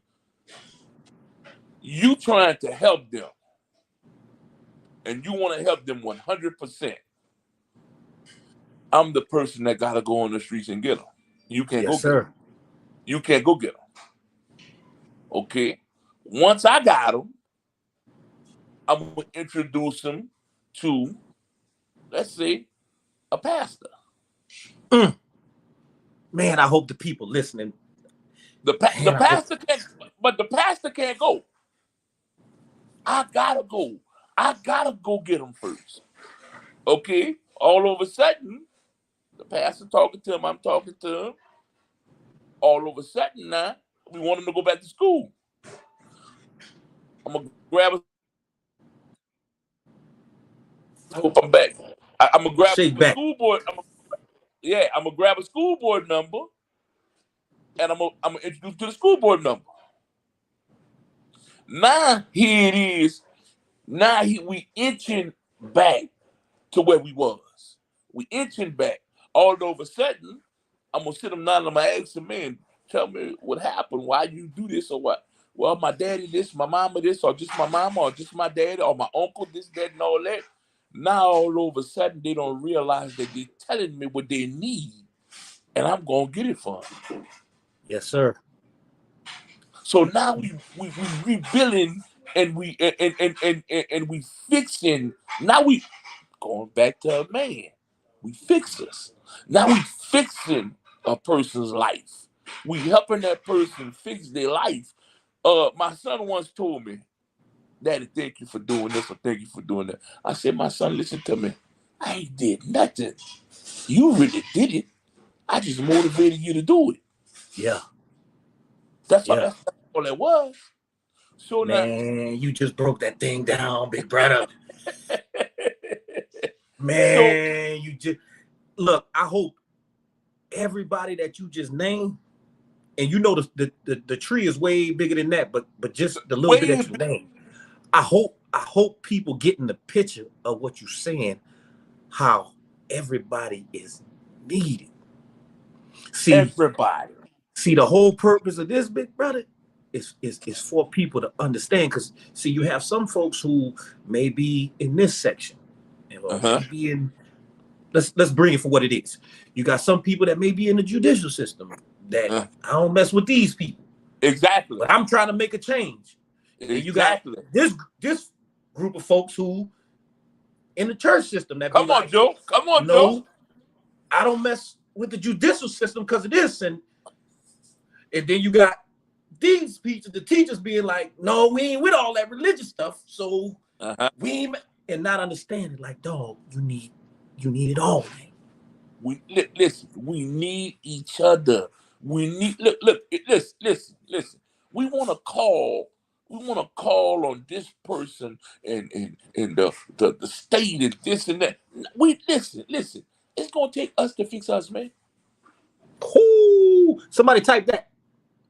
You trying to help them, and you want to help them 100%. I'm the person that gotta go on the streets and get them. You can't go get them. You can't go get them. Okay. Once I got them, I'm gonna introduce them to, let's say, a pastor. Man, I hope the people listening. The pastor can't, but the pastor can't go. I gotta go. I gotta go get them first. Okay. All of a sudden, the pastor talking to him. I'm talking to him. All of a sudden now, we want him to go back to school. I'm gonna grab a. I hope I'm back. I'm gonna grab a school board. I'm gonna grab a school board number, and I'm gonna introduce to the school board number. Now here it is. Now we inching back to where we was. We inching back. All of a sudden, I'm gonna sit him down and I'm gonna ask him, man, tell me what happened. Why you do this or what? Well, my daddy this, my mama this, or just my mama, or just my daddy, or my uncle this, that, and all that. Now all of a sudden they don't realize that they're telling me what they need, and I'm gonna get it for them. Yes, sir. So now we rebuilding and we fixing. Now we going back to a man. We fixers. Now we fixing a person's life. We helping that person fix their life. My son once told me, Daddy, thank you for doing this or thank you for doing that. I said, my son, listen to me. I ain't did nothing. You really did it. I just motivated you to do it. Yeah. That's all it was. So man, now, you just broke that thing down, big brother. Man, you just look. I hope everybody that you just named, and you know the tree is way bigger than that, but just the little bit that you named. I hope people getting the picture of what you're saying, how everybody is needed. See, everybody. See, the whole purpose of this, big brother, is for people to understand. Because see, you have some folks who may be in this section, and be in. Let's bring it for what it is. You got some people that may be in the judicial system that I don't mess with these people. Exactly. But I'm trying to make a change. Exactly. You got this group of folks who in the church system that come on, Joe. Come on, Joe. I don't mess with the judicial system because of this, and then you got these the teachers being like, no, we ain't with all that religious stuff, so we ain't, and not understanding like, dog, you need it all, man. Listen. We need each other. We need listen. We want to call. We want to call on this person and the state and this and that. We listen. It's gonna take us to fix us, man. Ooh, somebody type that.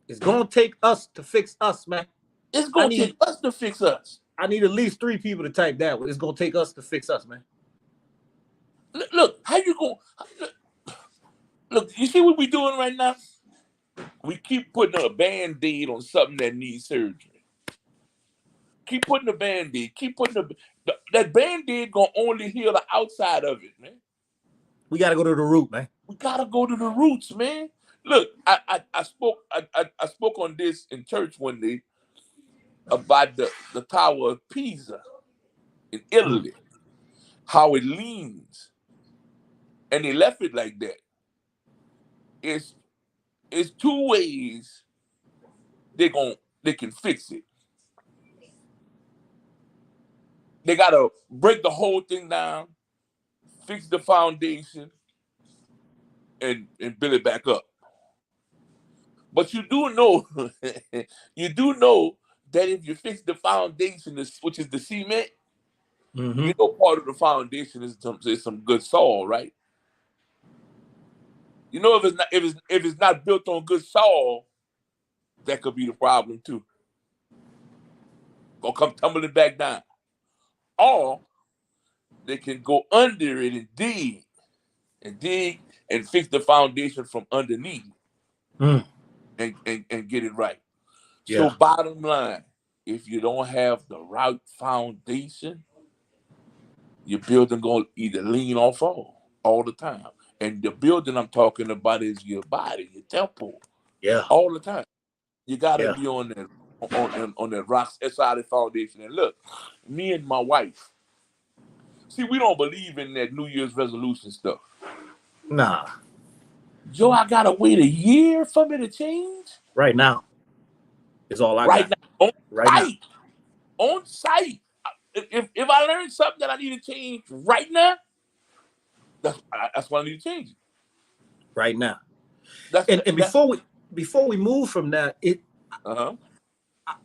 It's gonna take us to fix us, man. It's gonna take us to fix us. I need at least 3 people to type that. It's gonna take us to fix us, man. Look, how you going? Look, you see what we doing right now? We keep putting a Band-Aid on something that needs surgery. Keep putting a Band-Aid. Keep putting that Band-Aid gonna only heal the outside of it, man. We gotta go to the root, man. We gotta go to the roots, man. Look, I spoke on this in church one day about the Tower of Pisa in Italy, how it leans, and they left it like that. It's 2 ways they can fix it. They gotta break the whole thing down, fix the foundation, and build it back up. But you do know, that if you fix the foundation, which is the cement, you know part of the foundation is some good soil, right? You know, if it's not built on good soil, that could be the problem too. Gonna come tumbling back down. Or they can go under it and dig and fix the foundation from underneath and get it right. Yeah. So bottom line, if you don't have the right foundation, your building gonna either lean or fall all the time. And the building I'm talking about is your body, your temple. Yeah. All the time. You gotta be on that rock solid foundation. And look, me and my wife, see, we don't believe in that New Year's resolution stuff. Nah. Joe, I gotta wait a year for me to change? Right now. It's all I got. Now. On site. If I learn something that I need to change right now, that's what I need to change. Right now. Before we move from that,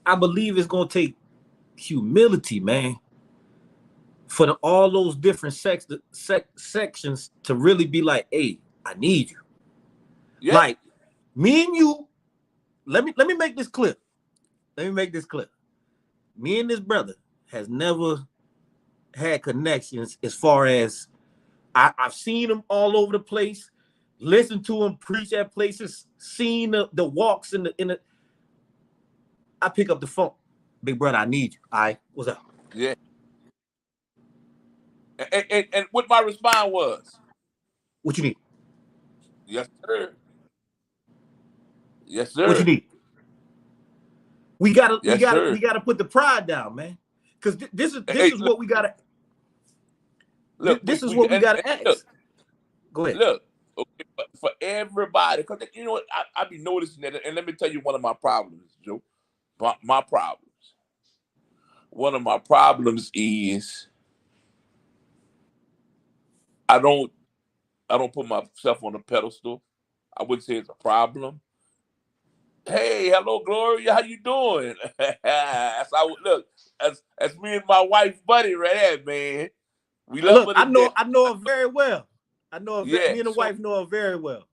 I believe it's gonna take humility, man, for all those different sections to really be like, hey, I need you. Yeah. Like me and you, let me make this clear. Me and this brother has never had connections as far as I've seen him all over the place, listened to him preach at places, seen the walks in the. I pick up the phone, big brother, I need you. All right, what's up? Yeah. And what my response was? What you need? Yes, sir. Yes, sir. What you need? We gotta put the pride down, man. Because this is what we gotta. Look, this is what we gotta ask. Look, go ahead. Look, okay, for everybody, because you know what, I be noticing that, and let me tell you one of my problems, Joe. My problems. One of my problems is I don't put myself on a pedestal. I wouldn't say it's a problem. Hey, hello, Gloria. How you doing? That's me and my wife, buddy, right there, man. We love her. I know her very well. Me and the wife know her very well.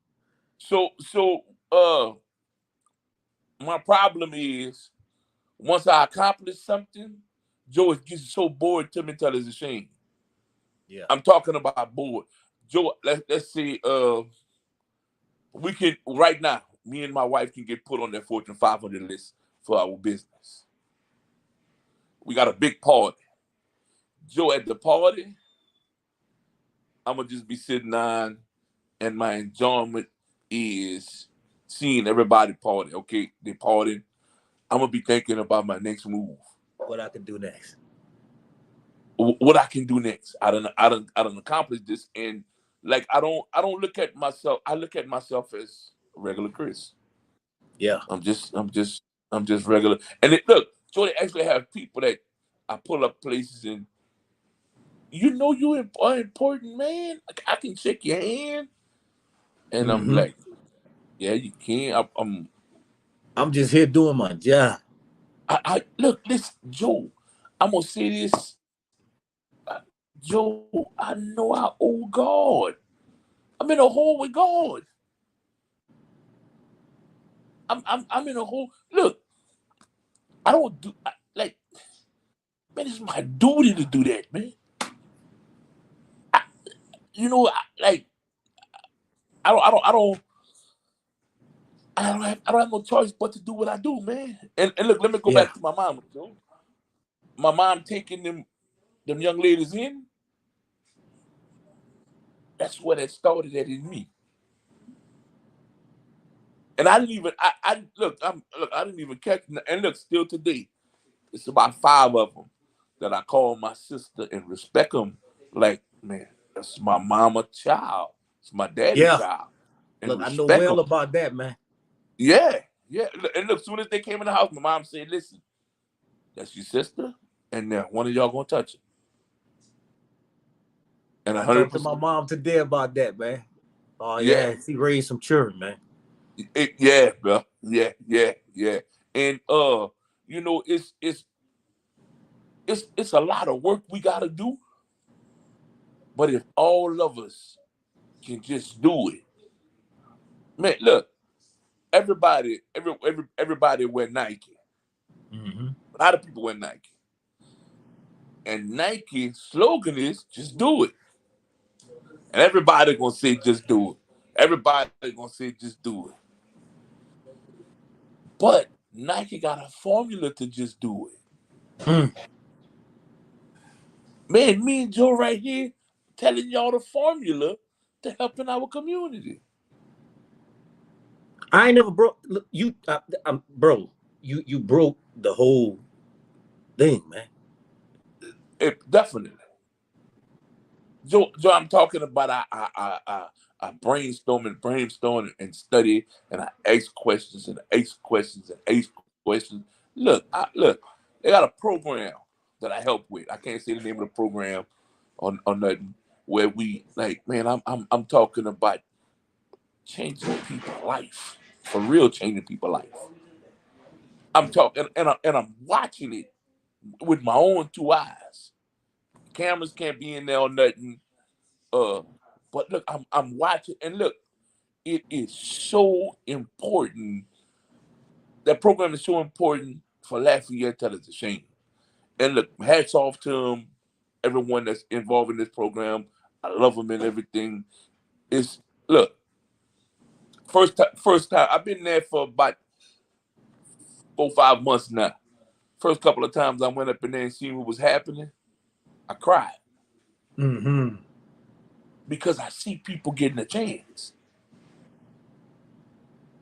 So, my problem is once I accomplish something, Joe gets so bored to me until it's a shame. Yeah, I'm talking about bored. Joe, let's say we can right now. Me and my wife can get put on that Fortune 500 list for our business. We got a big party. Joe, at the party, I'm going to just be sitting on, and my enjoyment is seeing everybody party. Okay, they partying. I'm going to be thinking about my next move. What I can do next. What I can do next. I done accomplished this, and like I don't look at myself. I look at myself as regular Chris. Yeah, I'm just regular. And look, so they actually have people that I pull up places and you know you are important, man. Like, I can shake your hand. And I'm like, yeah, you can't. I'm just here doing my job. I look, this Joe. I'm gonna say this, Joe. I know I owe God. I'm in a hole with God. I'm in a hole. Look, I don't do like, man. It's my duty to do that, man. You know, like I don't have no choice but to do what I do, man. And look, let me go back to my mom, Joe. My mom taking them young ladies in. That's where that started at in me. And I didn't even I didn't even catch. And look, still today, it's about 5 of them that I call my sister and respect them. Like, man, that's my mama child. It's my daddy child. And look, I know respect well them. about that, man. Yeah. And look, as soon as they came in the house, my mom said, "Listen, that's your sister, and one of y'all gonna touch her." And I talked to my mom today about that, man. Oh yeah, she raised some children, man. Yeah, bro. Yeah. And you know, it's a lot of work we gotta do. But if all of us can just do it, man, look, everybody wear Nike. A lot of people wear Nike. And Nike slogan is just do it. And everybody gonna say just do it. Everybody gonna say just do it. But Nike got a formula to just do it. Man, me and Joe right here telling y'all the formula to helping our community. I ain't never broke you, bro. You broke the whole thing, man. Definitely, Joe. I'm talking about I brainstorm and study, and I ask questions and ask questions and ask questions. Look, they got a program that I help with. I can't say the name of the program on nothing. Where we like, man, I'm talking about changing people's life, for real, changing people's life. I'm talking, and I'm watching it with my own 2 eyes. Cameras can't be in there or nothing. But look, I'm watching, and look, it is so important. That program is so important for Lafayette till it's a shame. And look, hats off to everyone that's involved in this program. I love them and everything. It's look, first time I've been there for about 4-5 months now. First couple of times I went up in there and seen what was happening, I cried. Because I see people getting a chance.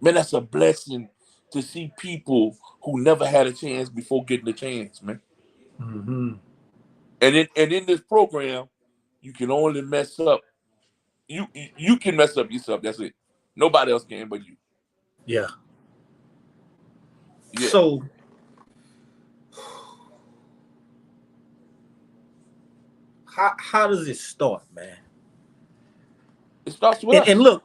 Man, that's a blessing to see people who never had a chance before getting a chance, man. And in this program, you can only mess up. You can mess up yourself. That's it. Nobody else can but you. Yeah. So how does it start, man? It starts with us. And look.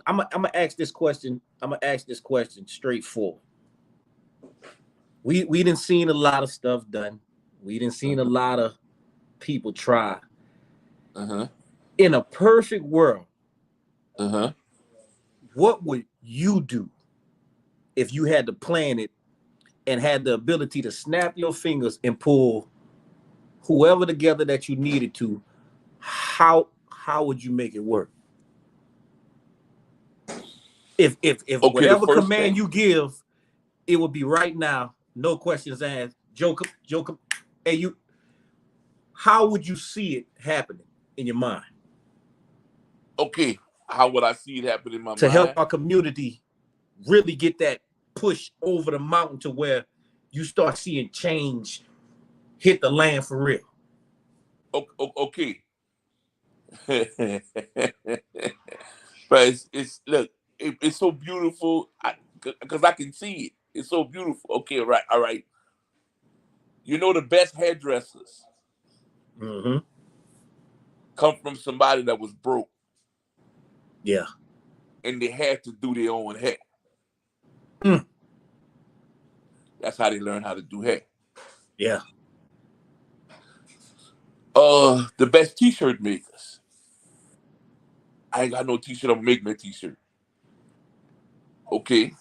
I'm gonna ask this question. I'm gonna ask this question straightforward. We didn't seen a lot of stuff done. We didn't seen a lot of people try. In a perfect world, what would you do if you had to plan it and had the ability to snap your fingers and pull whoever together that you needed to? How would you make it work? If whatever command you give, it would be right now, no questions asked. Joe, hey, you. How would you see it happening in your mind? Okay, how would I see it happen in my mind? To help our community really get that push over the mountain to where you start seeing change hit the land for real. Okay. But it's so beautiful because I can see it. It's so beautiful. Okay, right, all right. You know, the best hairdressers come from somebody that was broke. Yeah. and they had to do their own hair. Mm. That's how they learned how to do hair. Yeah. The best t-shirt makers. I ain't got no t-shirt. I'm making a t-shirt. Okay.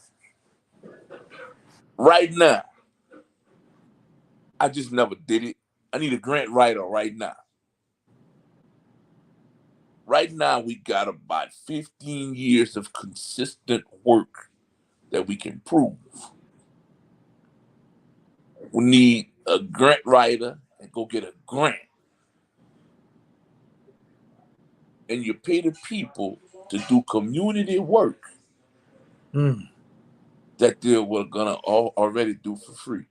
Right now, I just never did it. I need a grant writer right now. Right now, we got about 15 years of consistent work that we can prove. We need a grant writer and go get a grant. And you pay the people to do community work that they were gonna already do for free.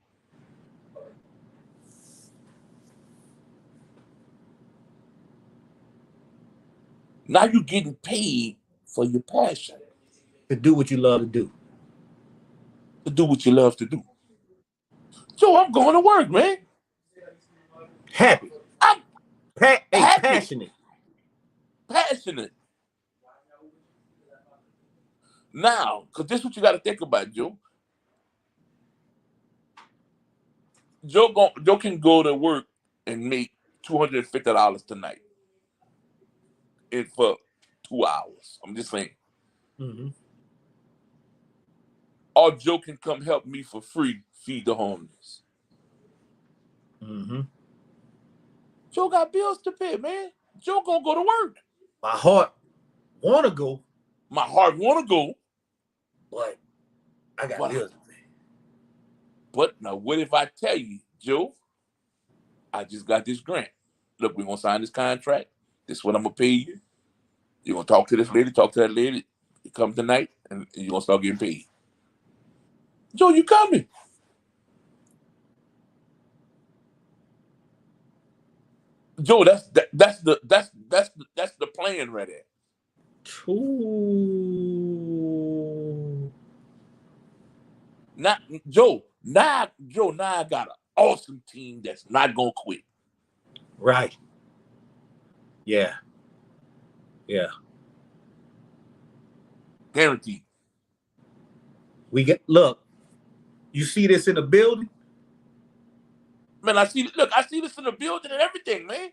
Now you're getting paid for your passion. To do what you love to do. To do what you love to do. So I'm going to work, man. Happy. I'm happy. Passionate. Passionate. Now, because this is what you got to think about, Joe. Joe can go to work and make $250 tonight for 2 hours. I'm just saying. Mm-hmm. Or Joe can come help me for free feed the homeless. Mm-hmm. Joe got bills to pay, man. Joe gonna go to work. My heart wanna go. My heart wanna go. But I got bills to pay. But now what if I tell you, Joe, I just got this grant. Look, we're gonna sign this contract. This is what I'm gonna pay you. You're gonna talk to this lady, talk to that lady. You come tonight and you're gonna start getting paid. Joe, you coming? Joe, that's the plan right there. True. Now, Joe, I got an awesome team that's not gonna quit. Right. Yeah. Yeah. Guaranteed. Look, you see this in the building? Man, I see this in the building and everything, man.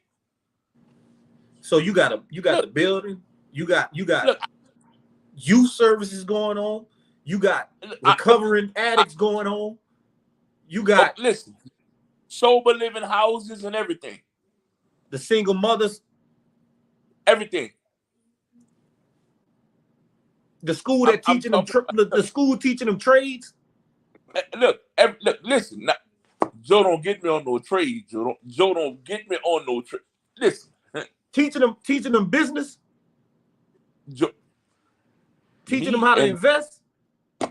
So you got the building, you got youth services going on, you got recovering addicts going on, you got listen, sober living houses and everything. The single mothers, everything. The school that teaching them the school teaching them trades. Look, listen. Now, Joe don't get me on no trade. Joe don't get me on no trade. Listen, teaching them business. Teaching them how to invest.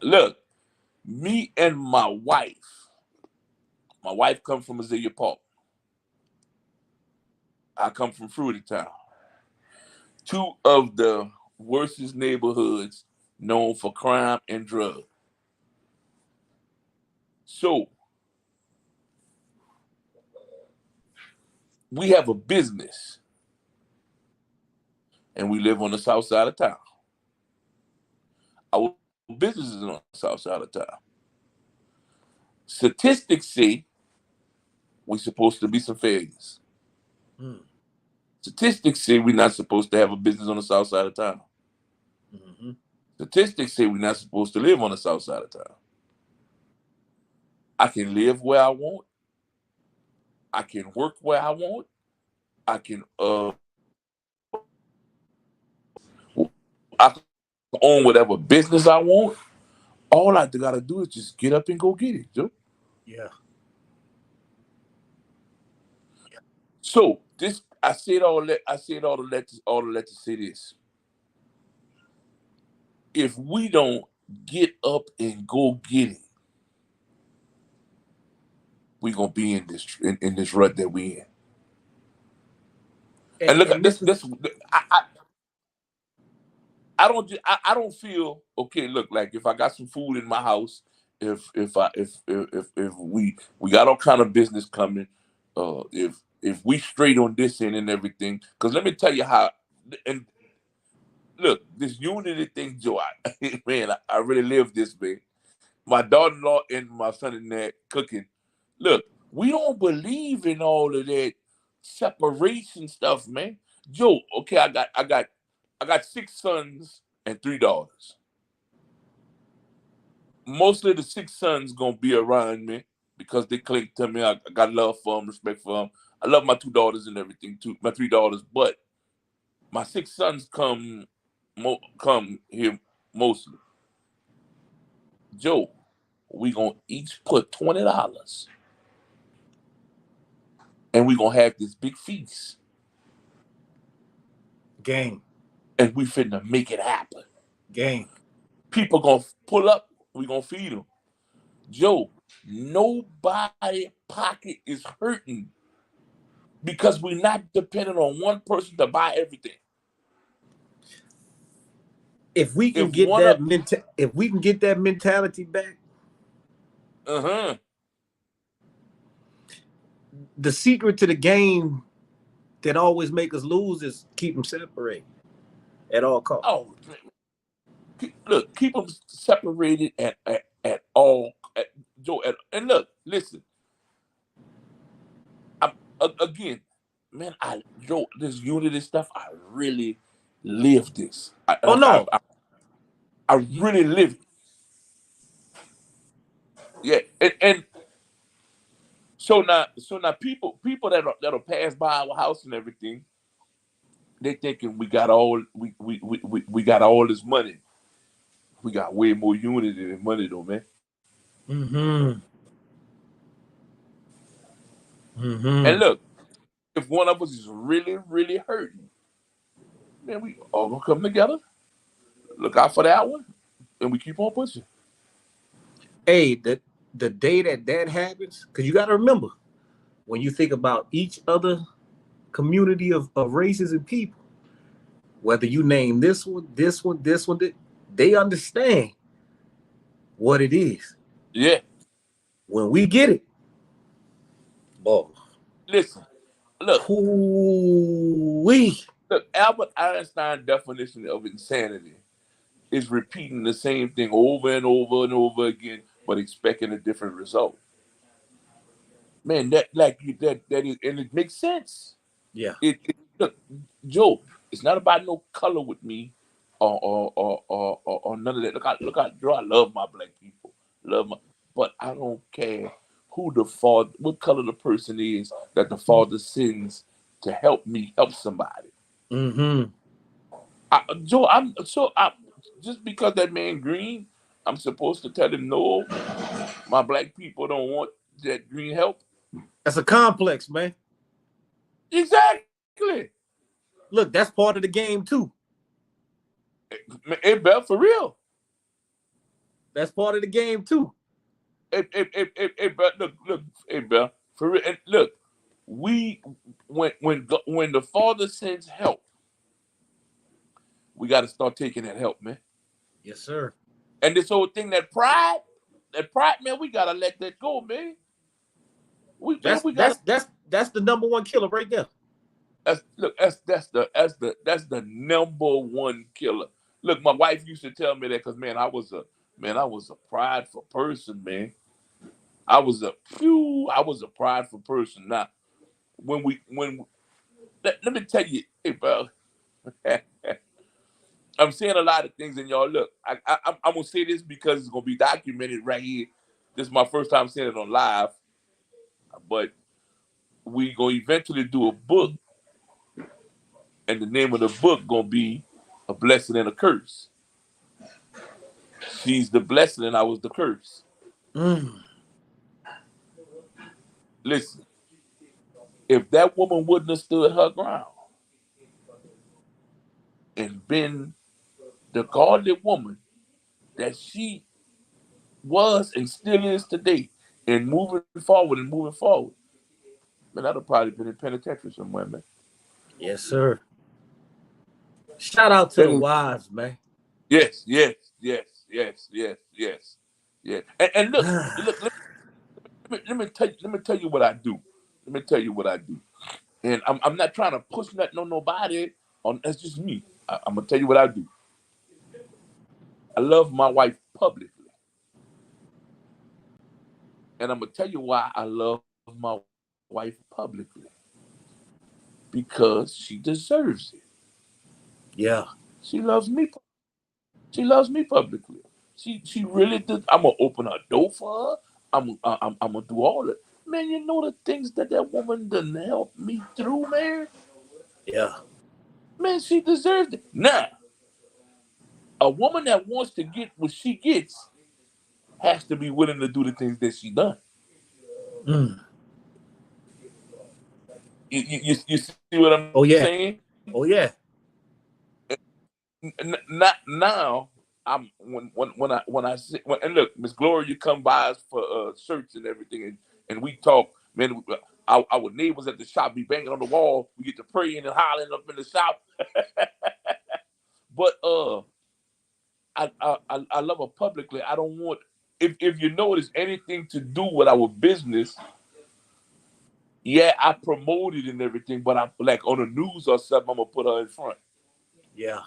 Look, me and my wife comes from Azalea Park. I come from Fruity Town. Two of the worstest neighborhoods known for crime and drugs. So we have a business and we live on the south side of town. Our business is on the south side of town. Statistics say we're supposed to be some failures. Statistics say we're not supposed to have a business on the south side of town. Mm-hmm. Statistics say we're not supposed to live on the south side of town. I can live where I want. I can work where I want. I can own whatever business I want. All I gotta do is just get up and go get it, Joe. Yeah. So this, I said all that to say this. If we don't get up and go get it, we're gonna be in this rut that we in. And look at this. I don't feel okay. Look, like if I got some food in my house, if we got all kind of business coming, if we straight on this end and everything, because let me tell you how, and look, this unity thing, Joe, man, I really live this, man. My daughter-in-law and my son in there cooking. Look, we don't believe in all of that separation stuff, man. Joe, okay, I got 6 sons and 3 daughters. Mostly the 6 sons gonna be around me because they cling to me. I got love for them, respect for them. I love my 2 daughters and everything too, my 3 daughters, but my 6 sons come here mostly. Joe, we gonna each put $20 and we gonna have this big feast. Gang. And we finna make it happen. Gang. People gonna pull up, we gonna feed them. Joe, nobody pocket is hurting because we're not dependent on one person to buy everything. If we can get that mentality back, the secret to the game that always make us lose is keep them separated at all costs. Oh, look, keep them separated at all. Joe, and look, listen. Again, man, Joe, this unity stuff, I really live this. I really live it. Yeah, and so now people that'll pass by our house and everything, they thinking we got all this money. We got way more unity than money, though, man. And look, if one of us is really, really hurting, man, we all gonna come together, look out for that one, and we keep on pushing. Hey, the day that happens, because you got to remember, when you think about each other community of races and people, whether you name this one, they understand what it is. Yeah. When we get it, boy. Listen, look. Look, Albert Einstein's definition of insanity is repeating the same thing over and over and over again, but expecting a different result. Man, that is, and it makes sense. Yeah. Look, Joe, it's not about no color with me, or none of that. Look, Joe, I love my black people, but I don't care who what color the person is that the Father sends to help me help somebody. Joe, I'm just because that man green, I'm supposed to tell him no. My black people don't want that green help. That's a complex, man. Exactly. Look, that's part of the game too. Hey, Bell, for real. That's part of the game too. Hey, Bell, look, hey, Bell, for real. And look, when the Father sends help, we got to start taking that help, man. Yes, sir. And this whole thing, that pride, man, we gotta let that go, man. That's the number one killer right there. That's the number one killer. Look, my wife used to tell me that because I was a prideful person, man. I was a prideful person. Now, let me tell you, hey, bro. I'm saying a lot of things, and y'all, look, I'm gonna say this because it's gonna be documented right here. This is my first time saying it on live, but we gonna eventually do a book, and the name of the book gonna be A Blessing and a Curse. She's the blessing, and I was the curse. Listen, if that woman wouldn't have stood her ground and been the godly woman that she was and still is today, and moving forward, man, I'd have probably been in penitentiary somewhere, man. Yes, sir. Shout out to the wives, man. Yes. Yeah. And look, let me tell you what I do. And I'm not trying to push nothing on nobody. That's just me. I'm gonna tell you what I do. I love my wife publicly. And I'm going to tell you why I love my wife publicly. Because she deserves it. Yeah. She loves me. She loves me publicly. She really does. I'm going to open her door for her. I'm going to do all it. Man, you know the things that woman done helped me through, man? Yeah. Man, she deserves it. Now, a woman that wants to get what she gets has to be willing to do the things that she done. Mm. You see what I'm saying? Oh yeah. Not now. I'm when I say, and look, Miss Gloria, you come by us for shirts and everything, and we talk. Man, our neighbors at the shop be banging on the wall. We get to praying and hollering up in the shop. But I love her publicly. I don't want if you know there's anything to do with our business. Yeah, I promote it and everything, but I'm like on the news or something, I'm gonna put her in front. Yeah.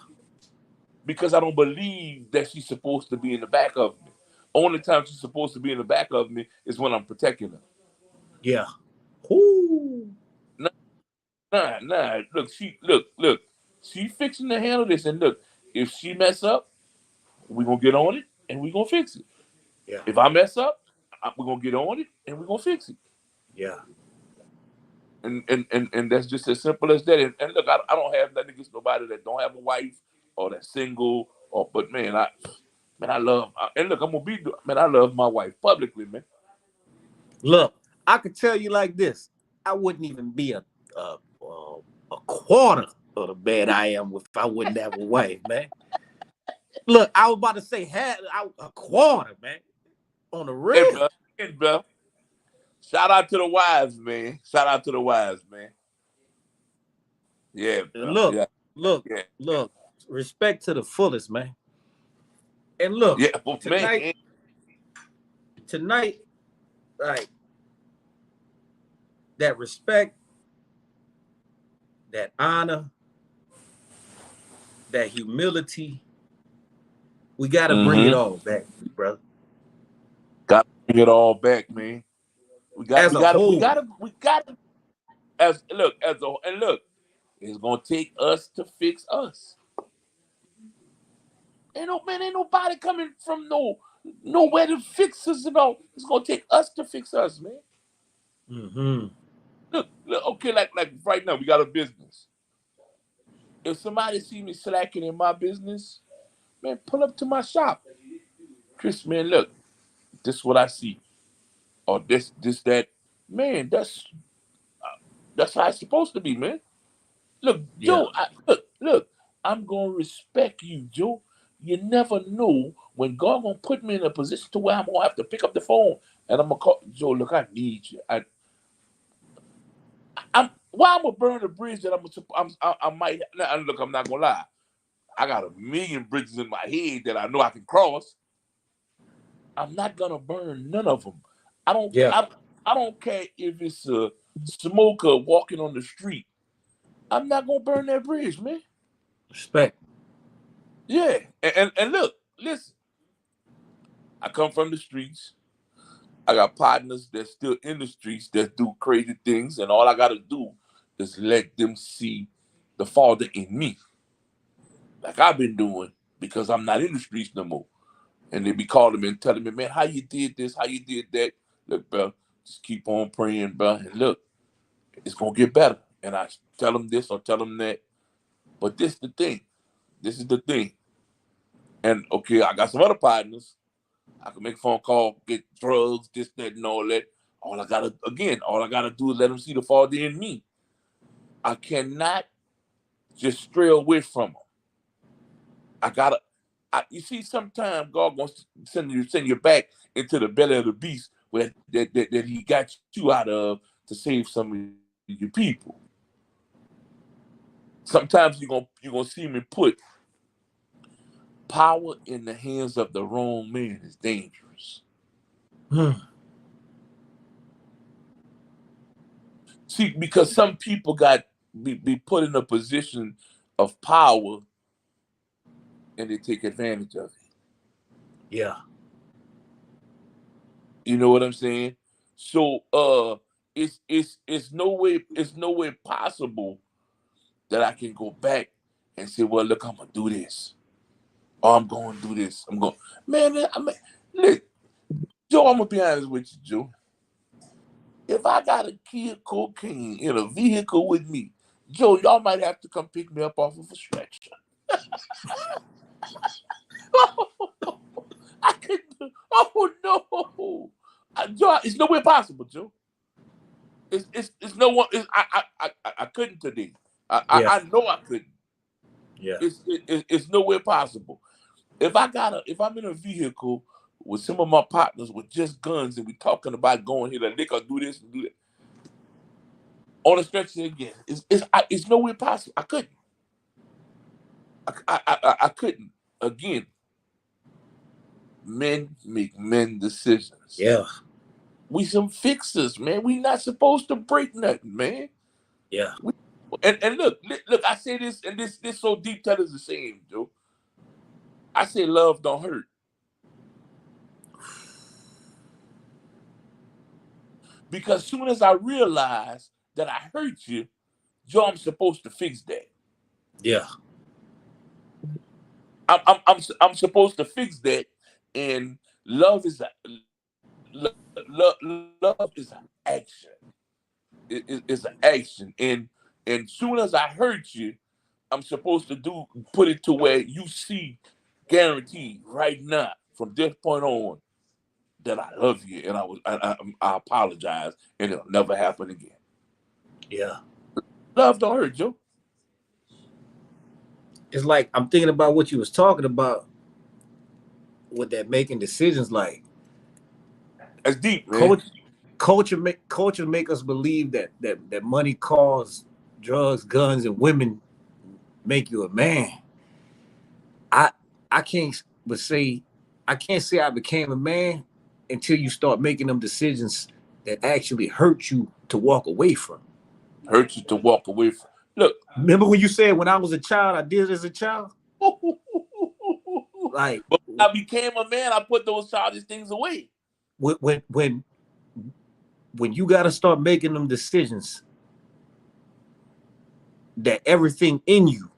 Because I don't believe that she's supposed to be in the back of me. Only time she's supposed to be in the back of me is when I'm protecting her. Yeah. Ooh. Nah. Look. She fixing to handle this, and look, if she mess up, we're gonna get on it and we're gonna fix it. Yeah. If I mess up, we're gonna get on it and we're gonna fix it. Yeah. And that's just as simple as that. And look, I don't have nothing against nobody that don't have a wife or that's single. But man, I love. And look, I love my wife publicly, man. Look, I could tell you like this: I wouldn't even be a quarter of the man I am if I wouldn't have a wife, man. Look, I was about to say a quarter, man. On the real. Hey, bro. Shout out to the wives, man. Yeah. Bro. Look. Respect to the fullest, man. And look, tonight, like that respect, that honor, that humility, we gotta bring it all back, brother. Gotta bring it all back, man. We gotta. Look, it's gonna take us to fix us. Ain't nobody coming from nowhere to fix us and all. It's gonna take us to fix us, man. Mm-hmm. Look, okay, like right now, we got a business. If somebody see me slacking in my business, man, pull up to my shop. Chris, man, look, this is what I see. Or this, that. Man, that's how it's supposed to be, man. Look, Joe, look, I'm gonna respect you, Joe. You never know when God gonna put me in a position to where I'm gonna have to pick up the phone and I'm gonna call Joe. Look, I need you. I'm gonna burn a bridge that I might. Look, I'm not gonna lie. I got a million bridges in my head that I know I can cross. I'm not gonna burn none of them. I don't care if it's a smoker walking on the street. I'm not gonna burn that bridge, man. Respect. Yeah, and look, listen. I come from the streets. I got partners that's still in the streets that do crazy things, and all I gotta do is let them see the Father in me, like I've been doing, because I'm not in the streets no more. And they be calling me and telling me, man, how you did this, how you did that. Look, bro, just keep on praying, bro, and look, it's gonna get better. And I tell them this or tell them that, but this is the thing. And okay, I got some other partners. I can make a phone call, get drugs, this, that, and all that. All I gotta do is let them see the Father in me. I cannot just stray away from them. You see, sometimes God wants to send you back into the belly of the beast where that He got you out of to save some of your people. Sometimes you're gonna see me put power in the hands of the wrong man is dangerous. See, because some people be put in a position of power and they take advantage of it. Yeah. You know what I'm saying? So it's no way possible that I can go back and say, well, look, I'm gonna do this. Or I'm gonna do this. I'm going, man, look, Joe, I'm gonna be honest with you, Joe. If I got a kid cocaine in a vehicle with me, Joe, y'all might have to come pick me up off of a stretcher. I couldn't. Oh no, Joe, it's no way possible, Joe. It's no one. I couldn't today. I know I couldn't. Yeah. It's no way possible. If I'm in a vehicle with some of my partners with just guns and we talking about going here to lick or do this and do that on a stretcher again, it's no way possible. I couldn't. I couldn't. Again, men make men decisions. Yeah. We some fixers, man. We not supposed to break nothing, man. Yeah. And look, I say this, and this so deep that is the same, Joe. I say love don't hurt. Because soon as I realize that I hurt you, Joe, I'm supposed to fix that. Yeah. I'm supposed to fix that, and love is love is an action. It's an action, and soon as I hurt you, I'm supposed to put it to where you see, guaranteed right now from this point on, that I love you, and I apologize, and it'll never happen again. Yeah. Love don't hurt, Joe. It's like I'm thinking about what you was talking about with that making decisions. Like, that's deep, man. Culture make us believe that money, cars, drugs, guns, and women make you a man. I can't say I became a man until you start making them decisions that actually hurt you to walk away from. Hurt you to walk away from. Look, remember when you said when I was a child, I did it as a child? Like, but when I became a man, I put those childish things away. When you got to start making them decisions that everything in you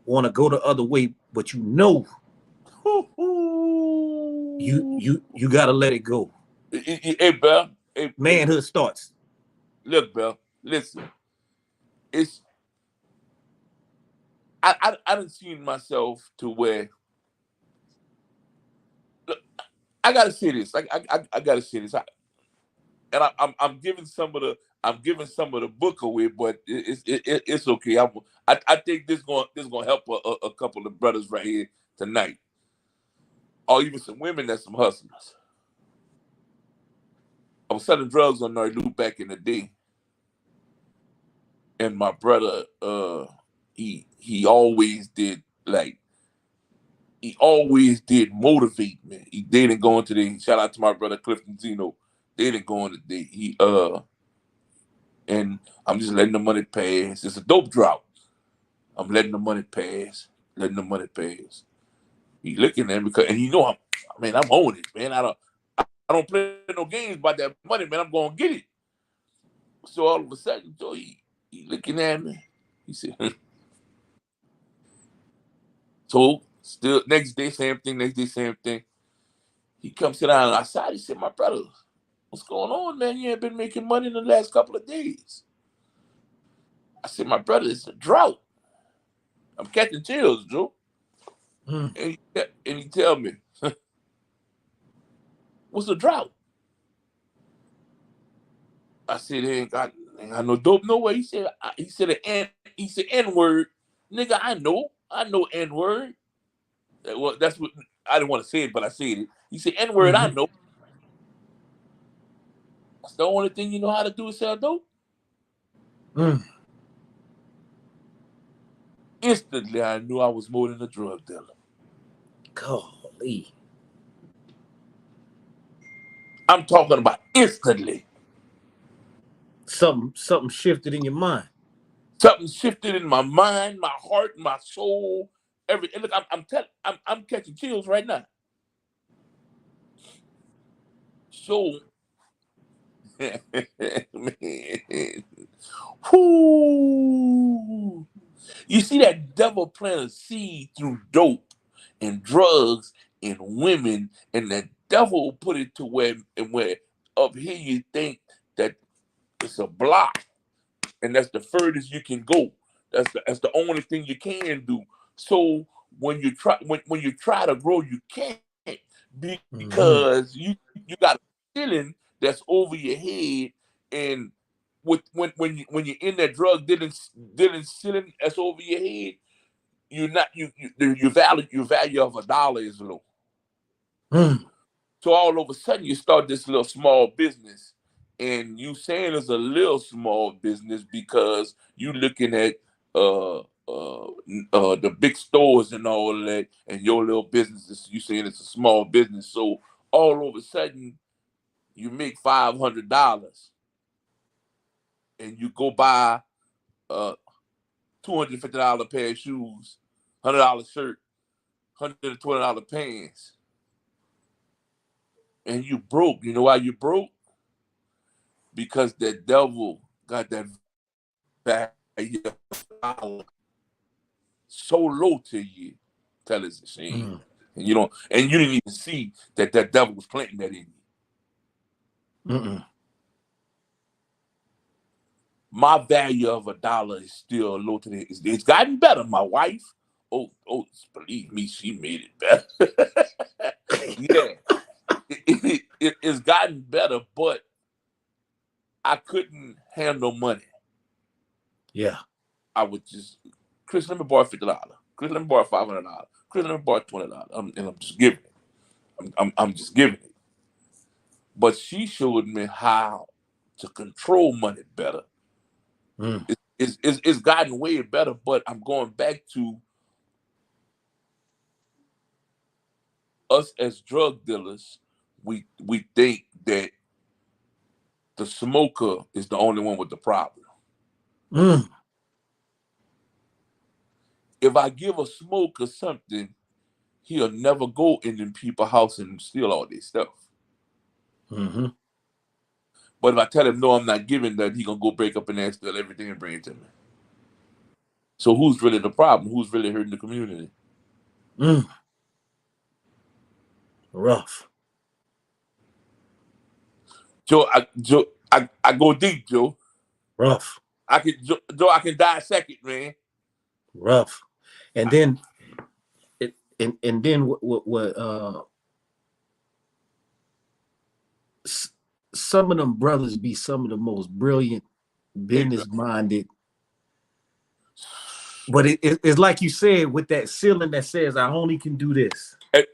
want to go the other way, but you know you got to let it go. Hey, Bell. Manhood starts. Look, Bell. Listen. I done seen myself to where. Look, I gotta say this. I gotta say this. I'm giving some of the book away, but it's okay. I think this gonna help a couple of brothers right here tonight, or even some women that's some hustlers. I was selling drugs on Norlu back in the day, and my brother, he always did motivate me. He didn't go into the shout out to my brother Clifton Zeno. They didn't go into the and I'm just letting the money pass. It's a dope drought. I'm letting the money pass. He looking at me and you know I'm on it, man. I don't play no games about that money, man. I'm gonna get it. So all of a sudden, Joe, he looking at me. He said, so still next day, same thing. He comes sit down outside. He said, my brother, what's going on, man? You ain't been making money in the last couple of days. I said, my brother, it's a drought. I'm catching chills, Joe. And he tell me, what's the drought? I said, ain't got no dope nowhere. He said N-word. Nigga, I know N-word. Well, that's what I didn't want to say it, but I said it. He said N-word, I know. That's the only thing you know how to do is sell dope. Instantly, I knew I was more than a drug dealer. Golly. I'm talking about instantly. Something shifted in your mind. Something shifted in my mind, my heart, my soul, everything. Look, I'm catching chills right now. So, man, whoo, you see that devil plant a seed through dope and drugs and women, and the devil put it to where up here you think that it's a block, and that's the furthest you can go. That's the only thing you can do. So when you try to grow, you can't because you got a ceiling that's over your head, and when you're in that drug dealing ceiling that's over your head, your value of $1 is low. So all of a sudden you start this little small business, and you saying it's a little small business because you looking at the big stores and all that, and your little business, you saying it's a small business. So all of a sudden you make $500 and you go buy $250 pair of shoes, $100 shirt, $120 pants, and you broke. You know why you broke? Because the devil got that value so low to you, tell us a shame. And you didn't even see that devil was planting that in you. My value of $1 is still low today. It's gotten better. My wife, believe me, she made it better. Yeah, it's gotten better, but I couldn't handle money. Yeah, I would just, Chris, let me borrow $50. Chris, let me borrow $500. Chris, let me borrow $20. And I'm just giving it. I'm just giving it. But she showed me how to control money better. It's gotten way better, but I'm going back to us as drug dealers. We think that the smoker is the only one with the problem. If I give a smoker something, he'll never go in them people's house and steal all this stuff. But if I tell him, no, I'm not giving that, he's going to go break up in there and steal everything and bring it to me. So who's really the problem? Who's really hurting the community? Rough. Joe, I go deep, Joe. Rough. I can dissect it, man. Rough. And then what some of them brothers be some of the most brilliant, business-minded. But it's like you said, with that ceiling that says, I only can do this. And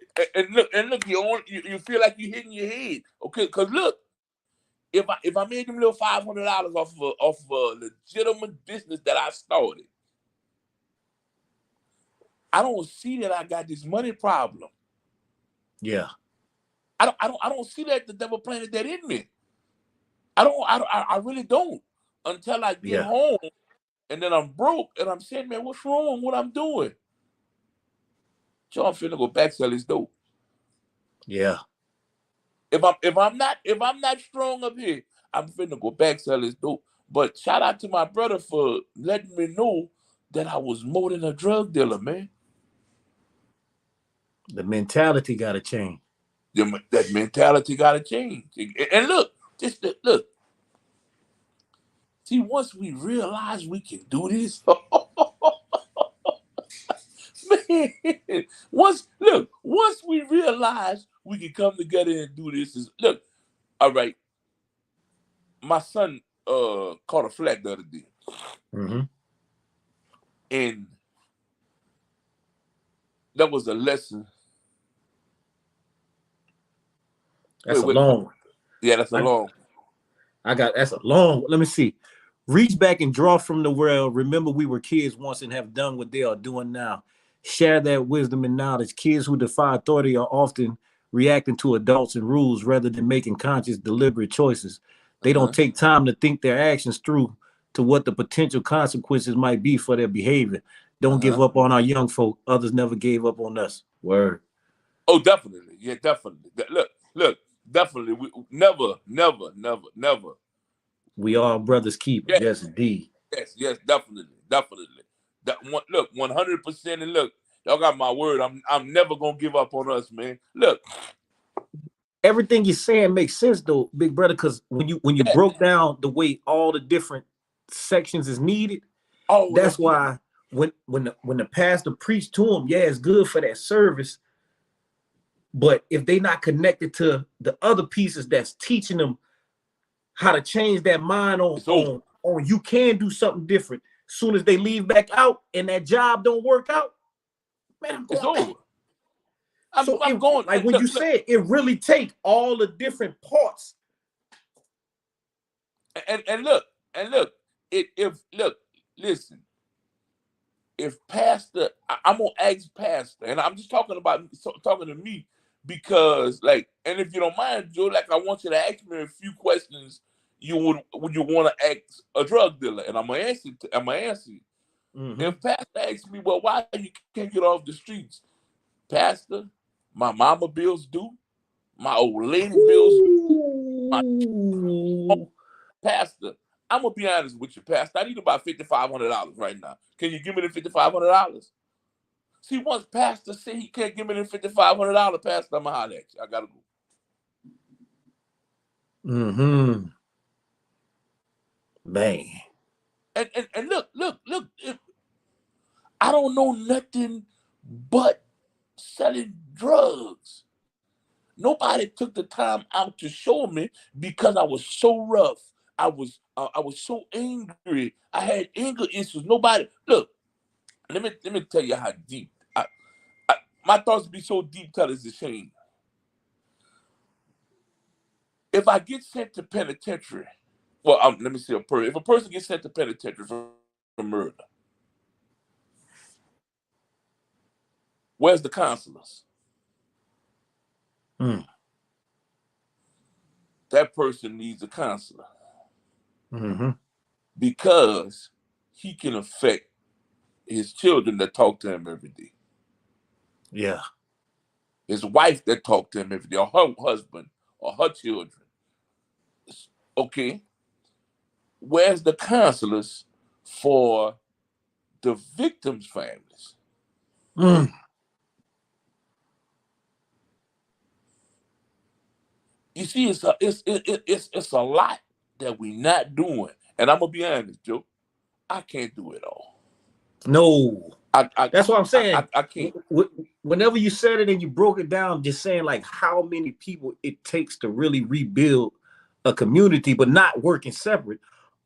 look, you feel like you're hitting your head. Okay, because look, if I made them little $500 off of a legitimate business that I started, I don't see that I got this money problem. Yeah. I don't see that the devil planted that in me. I really don't, until I get home and then I'm broke and I'm saying, man, what's wrong with what I'm doing? So I'm finna go back sell this dope. Yeah. If I'm not strong up here, I'm finna go back sell this dope. But shout out to my brother for letting me know that I was more than a drug dealer, man. The mentality gotta change. That mentality gotta change. And look, look. See, once we realize we can do this, man. Once we realize we can come together and do this, look. All right, my son caught a flat the other day, and that was a lesson. That's a long one. Yeah, that's a long. That's a long. Let me see. Reach back and draw from the world. Remember, we were kids once and have done what they are doing now. Share that wisdom and knowledge. Kids who defy authority are often reacting to adults and rules rather than making conscious, deliberate choices. They don't take time to think their actions through to what the potential consequences might be for their behavior. Don't give up on our young folk. Others never gave up on us. Word. Oh, definitely. Yeah, definitely. Look. definitely. We never. We all brothers keep. Yes, Yes, D. yes, definitely. That one, look, 100%. And look, y'all got my word. I'm never gonna give up on us, man. Look, Everything you're saying makes sense though, big brother, because when you yeah. broke down the way all the different sections is needed, Oh, that's why when the pastor preached to them, yeah, it's good for that service. But if they not connected to the other pieces that's teaching them how to change that mind on you can do something different. Soon as they leave back out and that job don't work out, man, I'm going back. I'm going. Like when you said, it really take all the different parts. And look, listen. If pastor, I'm gonna ask pastor, and I'm just talking to me because, like, and if you don't mind, Joe, like, I want you to ask me a few questions you would you want to ask a drug dealer, and I'm gonna answer you. Mm-hmm. If pastor asks me, well, why you can't get off the streets, pastor, my mama bills due, my old lady bills due, pastor, I'm gonna be honest with you, pastor. I need about $5,500 right now. Can you give me the $5,500? See, once pastor say he can't give me the $5,500, pastor, I'm gonna holler at you. I gotta go. Mm-hmm. Man. And look. I don't know nothing but selling drugs. Nobody took the time out to show me because I was so rough. I was so angry. I had anger issues. Nobody look. Let me tell you how deep. My thoughts be so deep till it's a shame. If I get sent to penitentiary, well, let me see a person. If a person gets sent to penitentiary for murder, where's the counselors? That person needs a counselor. Mm-hmm. Because he can affect his children that talk to him every day. Yeah. His wife that talk to him every day, or her husband, or her children. Okay. Where's the counselors for the victims' families? You see, it's a lot that we're not doing. And I'm gonna be honest, Joe, I can't do it all. No. That's what I'm saying. I can't. Whenever you said it and you broke it down, just saying like how many people it takes to really rebuild a community, but not working separate.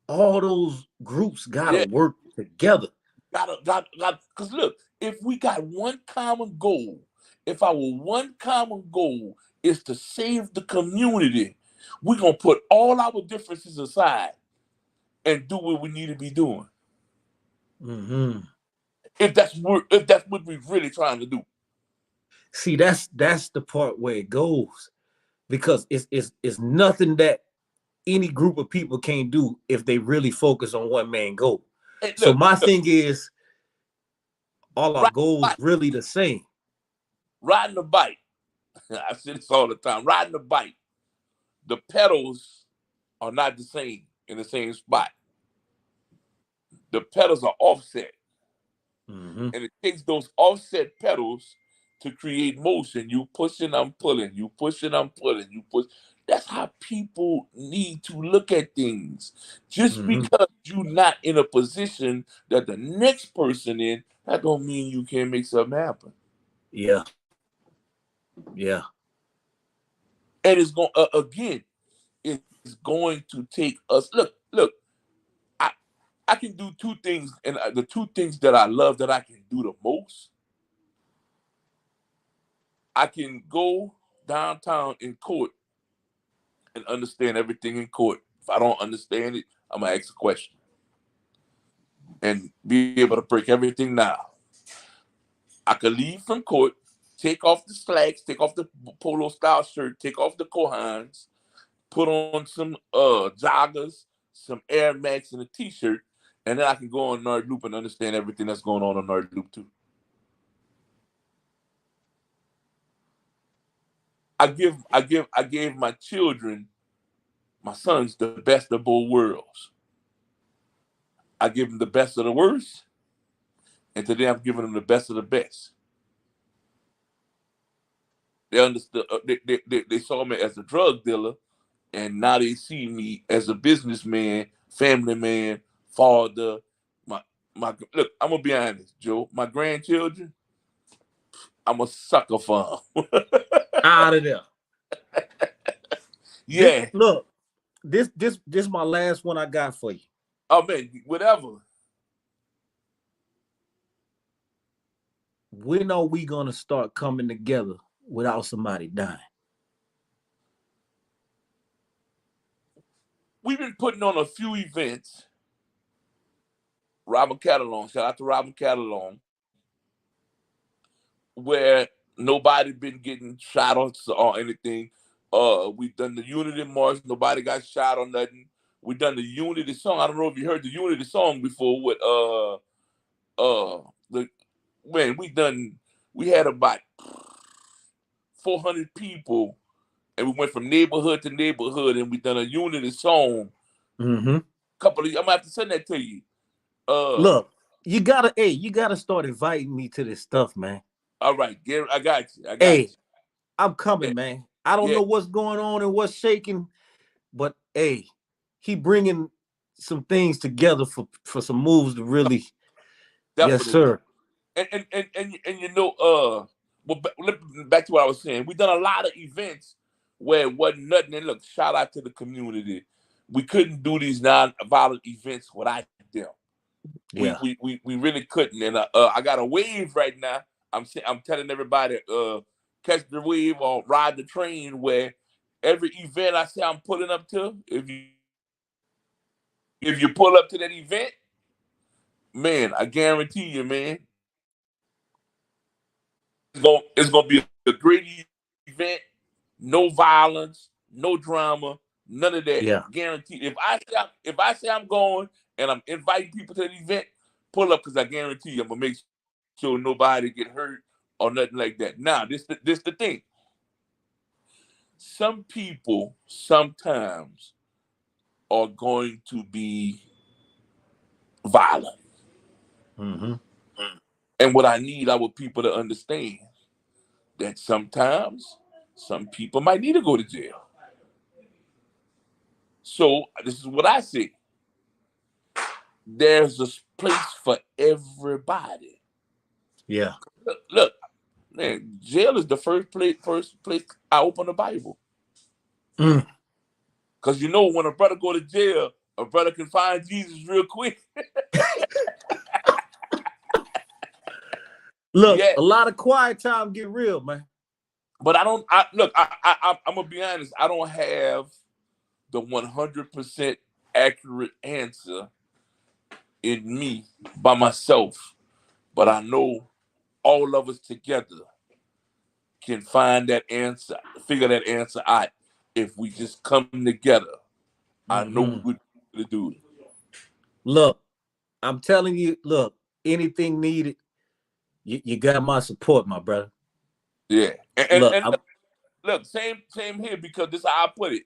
All those groups gotta work together. Because look, if we got one common goal, if our one common goal is to save the community, we're gonna put all our differences aside and do what we need to be doing. Mm-hmm. If that's what we're really trying to do. See, that's the part where it goes, because it's nothing that any group of people can't do if they really focus on one main goal. So my thing is, all our goals really the same. Riding a bike, I say this all the time. Riding a bike, the pedals are not the same in the same spot. The pedals are offset. Mm-hmm. And it takes those offset pedals to create motion. You pushing, I'm pulling. You pushing, I'm pulling. You push. That's how people need to look at things. Just because you're not in a position that the next person in, that don't mean you can't make something happen. Yeah. Yeah. And it's going again. It's going to take us. Look. I can do two things, and the two things that I love that I can do the most. I can go downtown in court and understand everything in court. If I don't understand it, I'm gonna ask a question and be able to break everything down. I could leave from court, take off the slacks, take off the polo style shirt, take off the Kohans, put on some joggers, some Air Max, and a t-shirt, and then I can go on Nerd Loop and understand everything that's going on Nerd Loop too. I gave my children, my sons, the best of both worlds. I give them the best of the worst, and today I'm giving them the best of the best. They understood. They saw me as a drug dealer, and now they see me as a businessman, family man, father. My look, I'm gonna be honest, Joe. My grandchildren, I'm a sucker for them. Out of there. Yeah. Look, this my last one I got for you. Oh man, whatever. When are we gonna start coming together without somebody dying? We've been putting on a few events. Robert Catalong, shout out to Robert Catalong, where nobody been getting shot or anything. We've done the Unity March, nobody got shot or nothing. We've done the Unity song. I don't know if you heard the Unity song before with we had about 400 people, and we went from neighborhood to neighborhood, and we done a Unity song. Mm-hmm. I'm gonna have to send that to you. Look, you gotta start inviting me to this stuff, man. All right, Gary, I got you. Hey, I'm coming, Yeah. man. I don't know what's going on and what's shaking, but hey, he bringing some things together for some moves to really. Definitely. Yes, sir. And you know, well, back to what I was saying. We've done a lot of events where it wasn't nothing. And look, shout out to the community. We couldn't do these non-violent events without them. Yeah. We really couldn't. And I got a wave right now. I'm telling everybody, catch the wave or ride the train, where every event I say I'm pulling up to, if you pull up to that event, man, I guarantee you, man, it's gonna be a great event. No violence, no drama, none of that. Yeah. Guaranteed. If I say I'm going and I'm inviting people to the event, pull up, because I guarantee you I'm gonna make sure nobody get hurt or nothing like that. Now, this the thing. Some people sometimes are going to be violent. Mm-hmm. And what I need our people to understand that sometimes some people might need to go to jail. So this is what I say. There's a place for everybody. Yeah. Look, man, jail is the first place I open the Bible. Because you know, when a brother go to jail, a brother can find Jesus real quick. Look, a lot of quiet time get real, man. But I'm gonna be honest. I don't have the 100% accurate answer in me by myself, but I know all of us together can find that answer, figure that answer out if we just come together. I know we would do it. Look, I'm telling you, look, anything needed, you got my support, my brother. Yeah. And look, same here, because this is how I put it.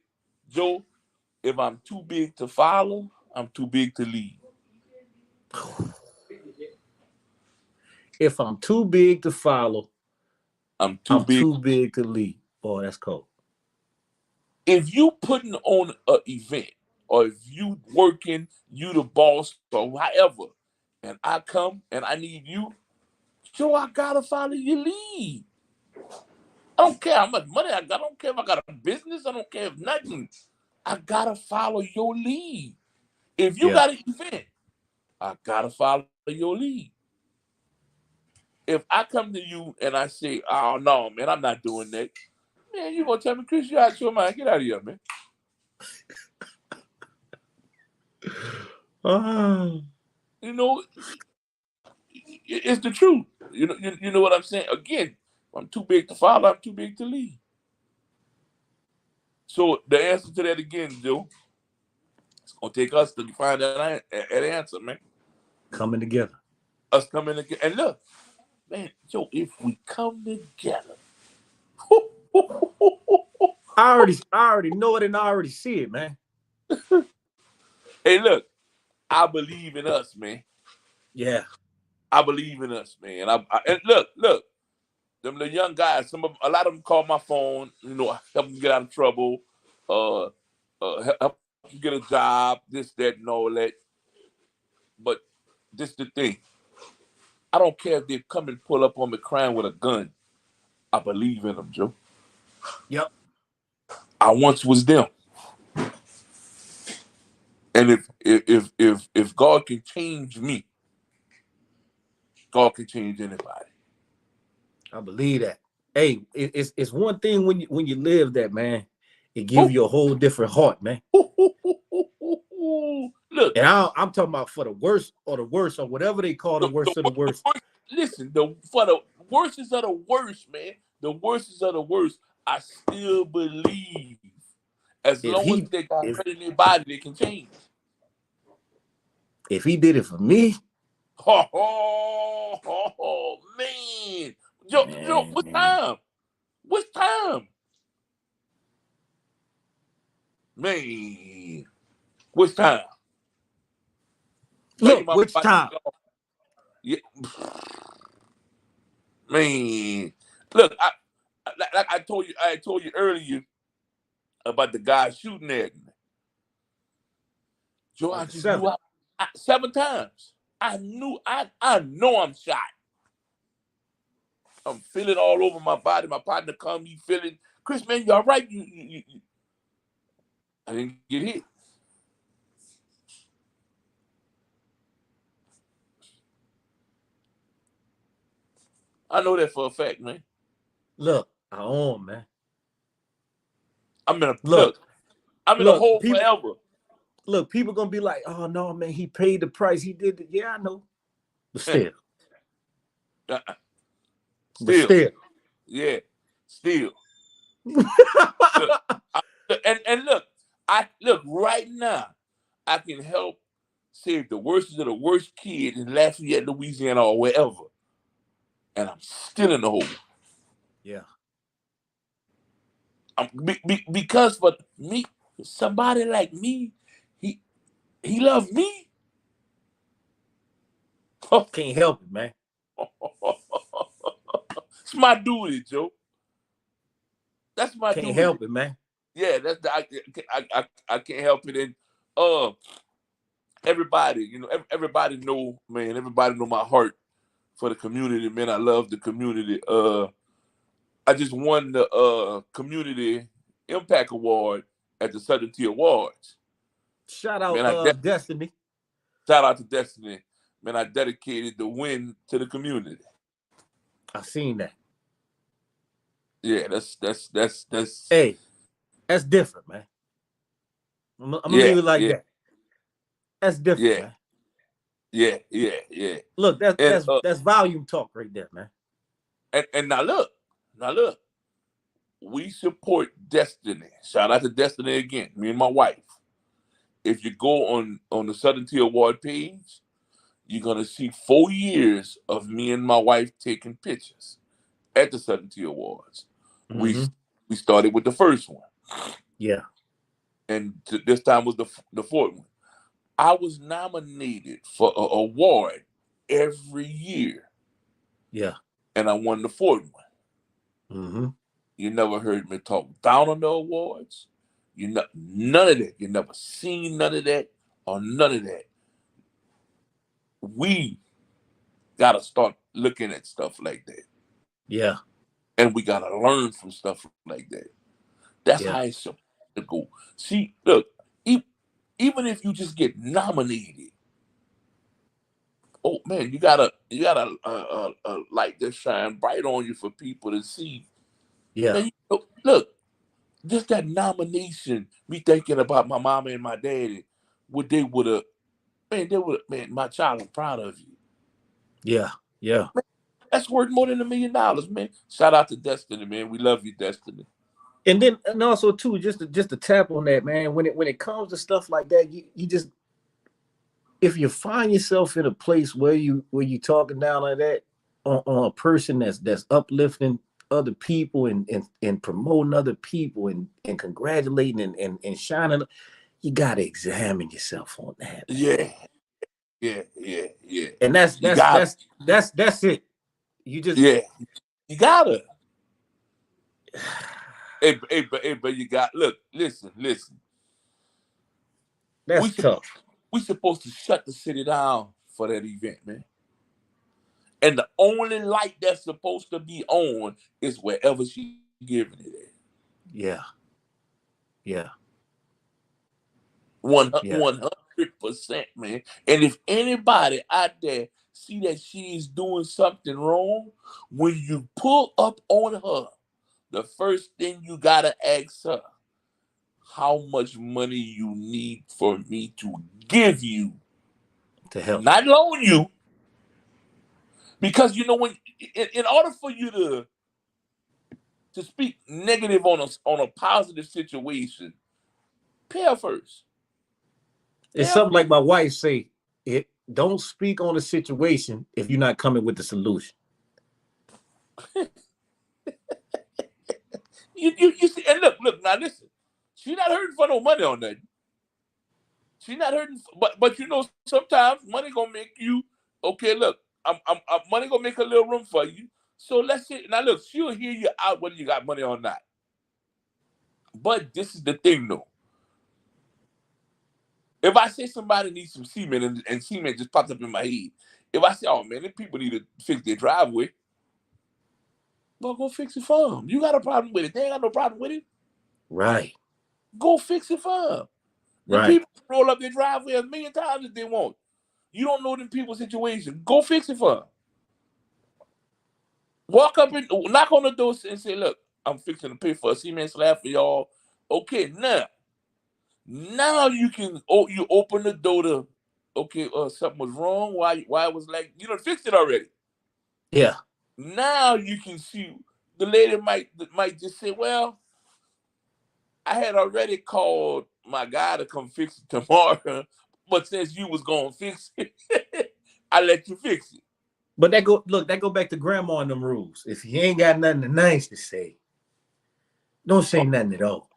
Joe, if I'm too big to follow, I'm too big to lead. If I'm too big to follow, I'm too big to lead. Boy, that's cold. If you putting on an event, or if you working, you the boss or however, and I come and I need you, Joe, I gotta follow your lead. I don't care how much money I got. I don't care if I got a business. I don't care if nothing. I gotta follow your lead. If you got an event, I gotta follow your lead. If I come to you and I say, "Oh no, man, I'm not doing that," man, you gonna tell me, "Chris, you out your mind? Get out of here, man." You know, it's the truth. You know what I'm saying? Again, I'm too big to follow. I'm too big to lead. So the answer to that again, Joe, it's gonna take us to find that answer, man. Coming together. Us coming together. And look, man, Joe, if we come together, I already know it and I already see it, man. Hey, look, I believe in us, man. Yeah. I believe in us, man. And look, them the young guys. A lot of them call my phone. You know, help them get out of trouble. Help them get a job. This, that, and all that. But this the thing. I don't care if they come and pull up on me crying with a gun. I believe in them, Joe. Yep. I once was them. And if God can change me, God can change anybody. I believe that. Hey, it's one thing when you live that, man. It gives you a whole different heart, man. Look, and I'm talking about for the worst or whatever they call the worst of the worst. Listen, for the worstest of the worst, man. The worstest of the worst. I still believe as long as they got hurt in their body, they can change. If he did it for me, man. Joe, what time? What time? Man. Which time? Look, which time? Yeah. Man. Look, I told you earlier about the guy shooting at me. Joe, I just knew 7 times. I know I'm shot. I'm feeling all over my body. My partner come, he feeling, Chris, man, you all right? You. I didn't get hit. I know that for a fact, man. Look, I own, man. I'm in a hole forever. Look, people gonna be like, "Oh no, man, he paid the price. He did it." Yeah, I know, but still, yeah, still. Look, and look right now. I can help save the worst of the worst kid in Lafayette, Louisiana, or wherever, and I'm still in the hole. Yeah. Because for me, somebody like me, he loved me. Can't help it, man. It's my duty, Joe. That's my duty. Can't help it, man. Yeah, I can't help it. And everybody, everybody know, man. Everybody know my heart for the community, man. I love the community. I just won the Community Impact Award at the Southern Tier Awards. Shout out Destiny. Shout out to Destiny. Man, I dedicated the win to the community. I seen that. Yeah, that's hey, that's different, man. I'm gonna leave it like that. That's different, man. Yeah. Look, that's volume talk right there, man. And now look, we support Destiny. Shout out to Destiny again, me and my wife. If you go on the Southern Tier Award page, you're gonna see 4 years of me and my wife taking pictures at the Southern Tier Awards. Mm-hmm. We started with the first one. Yeah. And this time was the fourth one. I was nominated for an award every year. Yeah. And I won the fourth one. Mm-hmm. You never heard me talk down on the awards. None of that. You never seen none of that or none of that. We got to start looking at stuff like that. Yeah. And we got to learn from stuff like that. That's how it's supposed to go. See, look, even if you just get nominated, oh man, you gotta light that shine bright on you for people to see. Yeah. Man, look, just that nomination, me thinking about my mama and my daddy, what they would have, man, my child, I'm proud of you. Yeah. Man, that's worth more than $1 million, man. Shout out to Destiny, man. We love you, Destiny. And also too, just to tap on that, man. When it comes to stuff like that, you just, if you find yourself in a place where you talking down like that on a person that's uplifting other people and promoting other people and congratulating and shining, you gotta examine yourself on that. Yeah. And that's it. You just you gotta. But you got listen. That's tough. We supposed to shut the city down for that event, man. And the only light that's supposed to be on is wherever she giving it at. Yeah. 100%, man. And if anybody out there see that she's doing something wrong, when you pull up on her, the first thing you gotta ask her, how much money you need for me to give you to help, not loan you. Because you know, when in order for you to speak negative on a positive situation, pay her first. It's something like my wife say, don't speak on a situation if you're not coming with the solution. You see, and look, now listen, she's not hurting for no money on that. She's not hurting, but you know, sometimes money gonna make you okay. Look, I'm money gonna make a little room for you. So let's see. Now look, she'll hear you out whether you got money or not. But this is the thing, though. If I say somebody needs some cement and cement just popped up in my head, if I say, oh man, these people need to fix their driveway, well, go fix it for them. You got a problem with it? They ain't got no problem with it. Right. Go fix it for them. The people roll up their driveway a million times if they want. You don't know them people's situation. Go fix it for them. Walk up and knock on the door and say, look, I'm fixing to pay for a cement slab for y'all. Okay, now you can you open the door to something was wrong. Why it was like you done fixed it already. Yeah. Now you can see the lady might just say, well, I had already called my guy to come fix it tomorrow, but since you was gonna fix it, I let you fix it. But that go back to grandma and them rules. If you ain't got nothing nice to say, don't say nothing at all.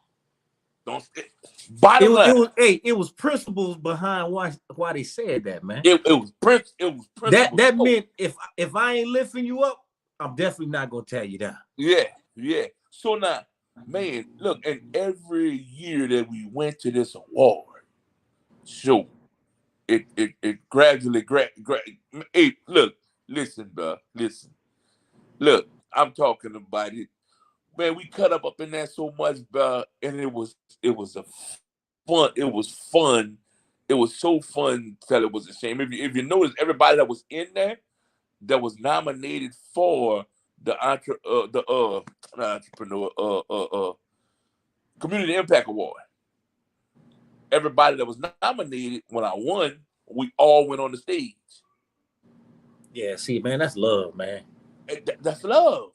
Don't. It was principles behind why they said that, man. It was principles. That meant if I ain't lifting you up, I'm definitely not gonna tear you down. Yeah. So now, man, look, and every year that we went to this award show, it gradually. Hey, look, listen, bro, listen. Look, I'm talking about it. Man, we cut up in there so much, bro, and it was fun. It was fun. It was so fun till it was a shame. If you notice, everybody that was in there that was nominated for the Community Impact Award. Everybody that was nominated when I won, we all went on the stage. Yeah, see, man, that's love, man. That's love.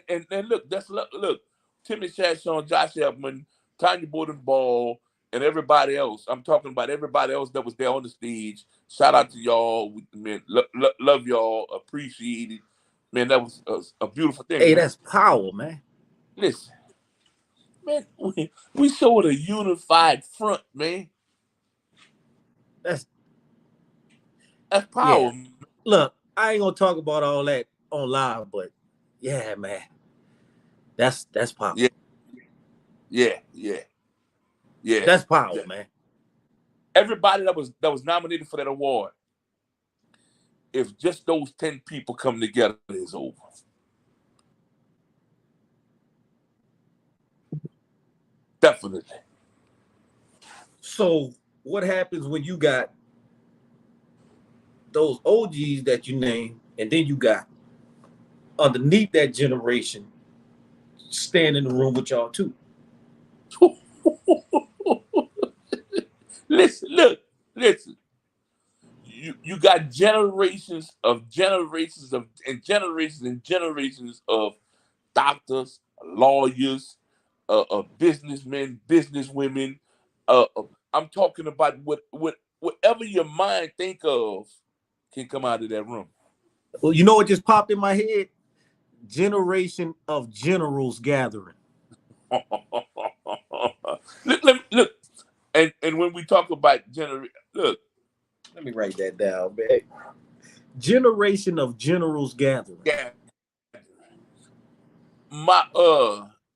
And look, that's love. Look, Timmy Chashon, Josh Epman, Tanya Borden Ball, and everybody else. I'm talking about everybody else that was there on the stage. Shout out to y'all. Man, love y'all. Appreciate it. Man, that was a beautiful thing. Hey, man. That's power, man. Listen, man, we showed a unified front, man. That's power. Yeah. Look, I ain't gonna talk about all that on live, but yeah, man, that's power. Yeah. That's power, man. Everybody that was nominated for that award, if just those 10 people come together, it's over. Definitely. So what happens when you got those OGs that you name, and then you got underneath that generation stand in the room with y'all too? Listen. You got generations and generations of doctors, lawyers, businessmen, businesswomen. I'm talking about whatever your mind think of can come out of that room. Well, you know what just popped in my head? Generation of generals gathering. Look. And when we talk about look, let me write that down, man. Generation of generals gathering. Yeah.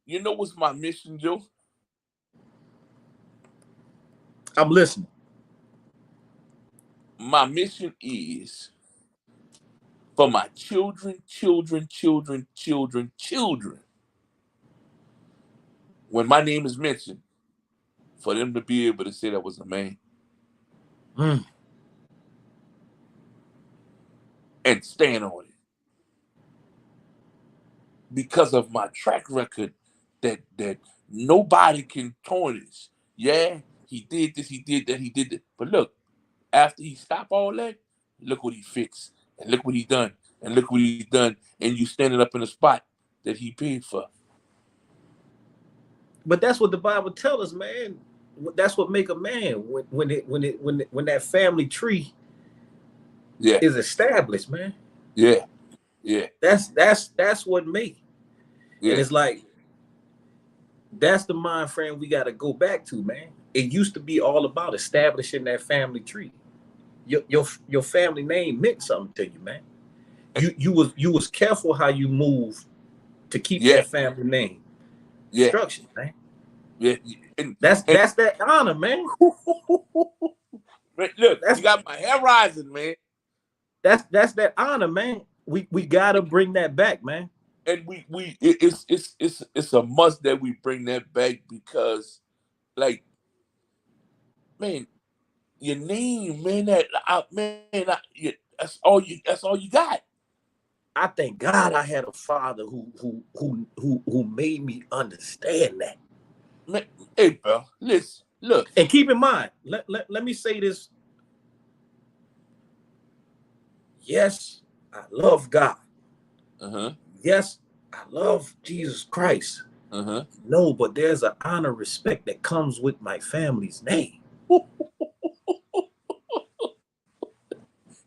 You know what's my mission, Joe? I'm listening. My mission is for my children, when my name is mentioned, for them to be able to say that was a man. And stand on it. Because of my track record that nobody can tarnish. Yeah, he did this, he did that, he did that. But look, after he stopped all that, look what he fixed. And look what he done. And look what he done. And you standing up in a spot that he paid for. But that's what the Bible tells us, man. That's what make a man when that family tree is established, man. Yeah. That's what make. Yeah. And it's like that's the mind frame we got to go back to, man. It used to be all about establishing that family tree. Your family name meant something to you, man. You was careful how you moved to keep that family name structured, man. Yeah, and that's that honor, man. Look, you got my hair rising, man. That's that honor, man. We gotta bring that back, man. And it's a must that we bring that back because, like, man, your name, man, that's all you got. I thank God I had a father who made me understand that. Man, hey, bro, listen, look. And keep in mind, let me say this. Yes, I love God. Yes, I love Jesus Christ. No, but there's an honor, respect that comes with my family's name.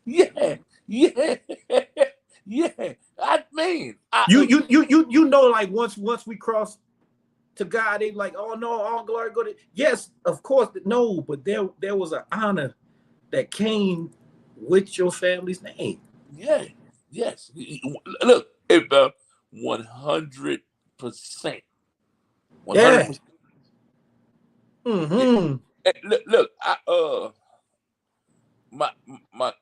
Yeah. I mean, you know, like once we cross to God, they like, oh no, all glory go to. Yes, of course, no, but there was an honor that came with your family's name. Yeah, yes. Look, 100%. 100%. Yeah. Look,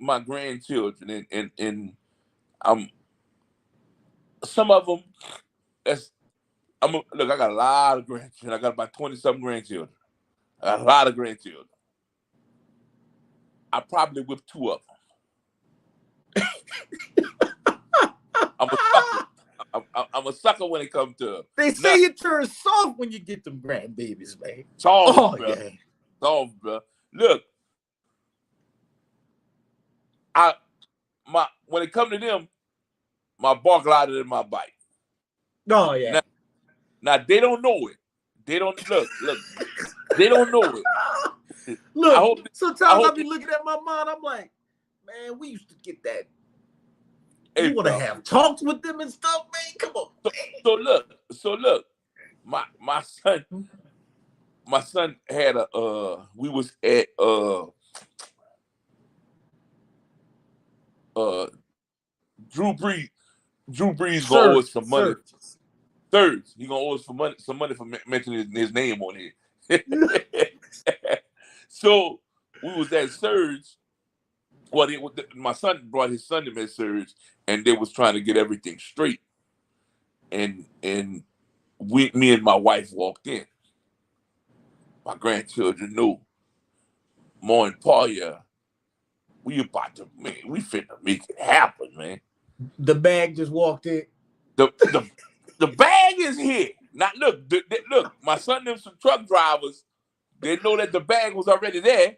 my grandchildren and some of them. Look, I got a lot of grandchildren. I got about 20-something grandchildren. I got a lot of grandchildren. I probably whipped 2 of them. I'm a sucker when it comes to. They say you turn soft when you get them grandbabies, man. Soft, bro. Yeah. Soft, bro. Look, when it comes to them, my bark louder than my bite. Oh yeah. Now they don't know it. They don't look. They don't know it. Look, sometimes I be looking at my mom. I'm like, man, we used to get that. Hey, you want to have talks with them and stuff, man? Come on. So look, my son had we was at Drew Brees gonna owe us some money. Thirds. He gonna owe us some money for mentioning his name on here. So we was at Surge. Well, my son brought his son to Med Surge, and they was trying to get everything straight. And me and my wife walked in. My grandchildren knew. Mo and Paul, we about to, man, we finna make it happen, man. The bag just walked in. The bag is here. Now look, look. My son and some truck drivers, they know that the bag was already there,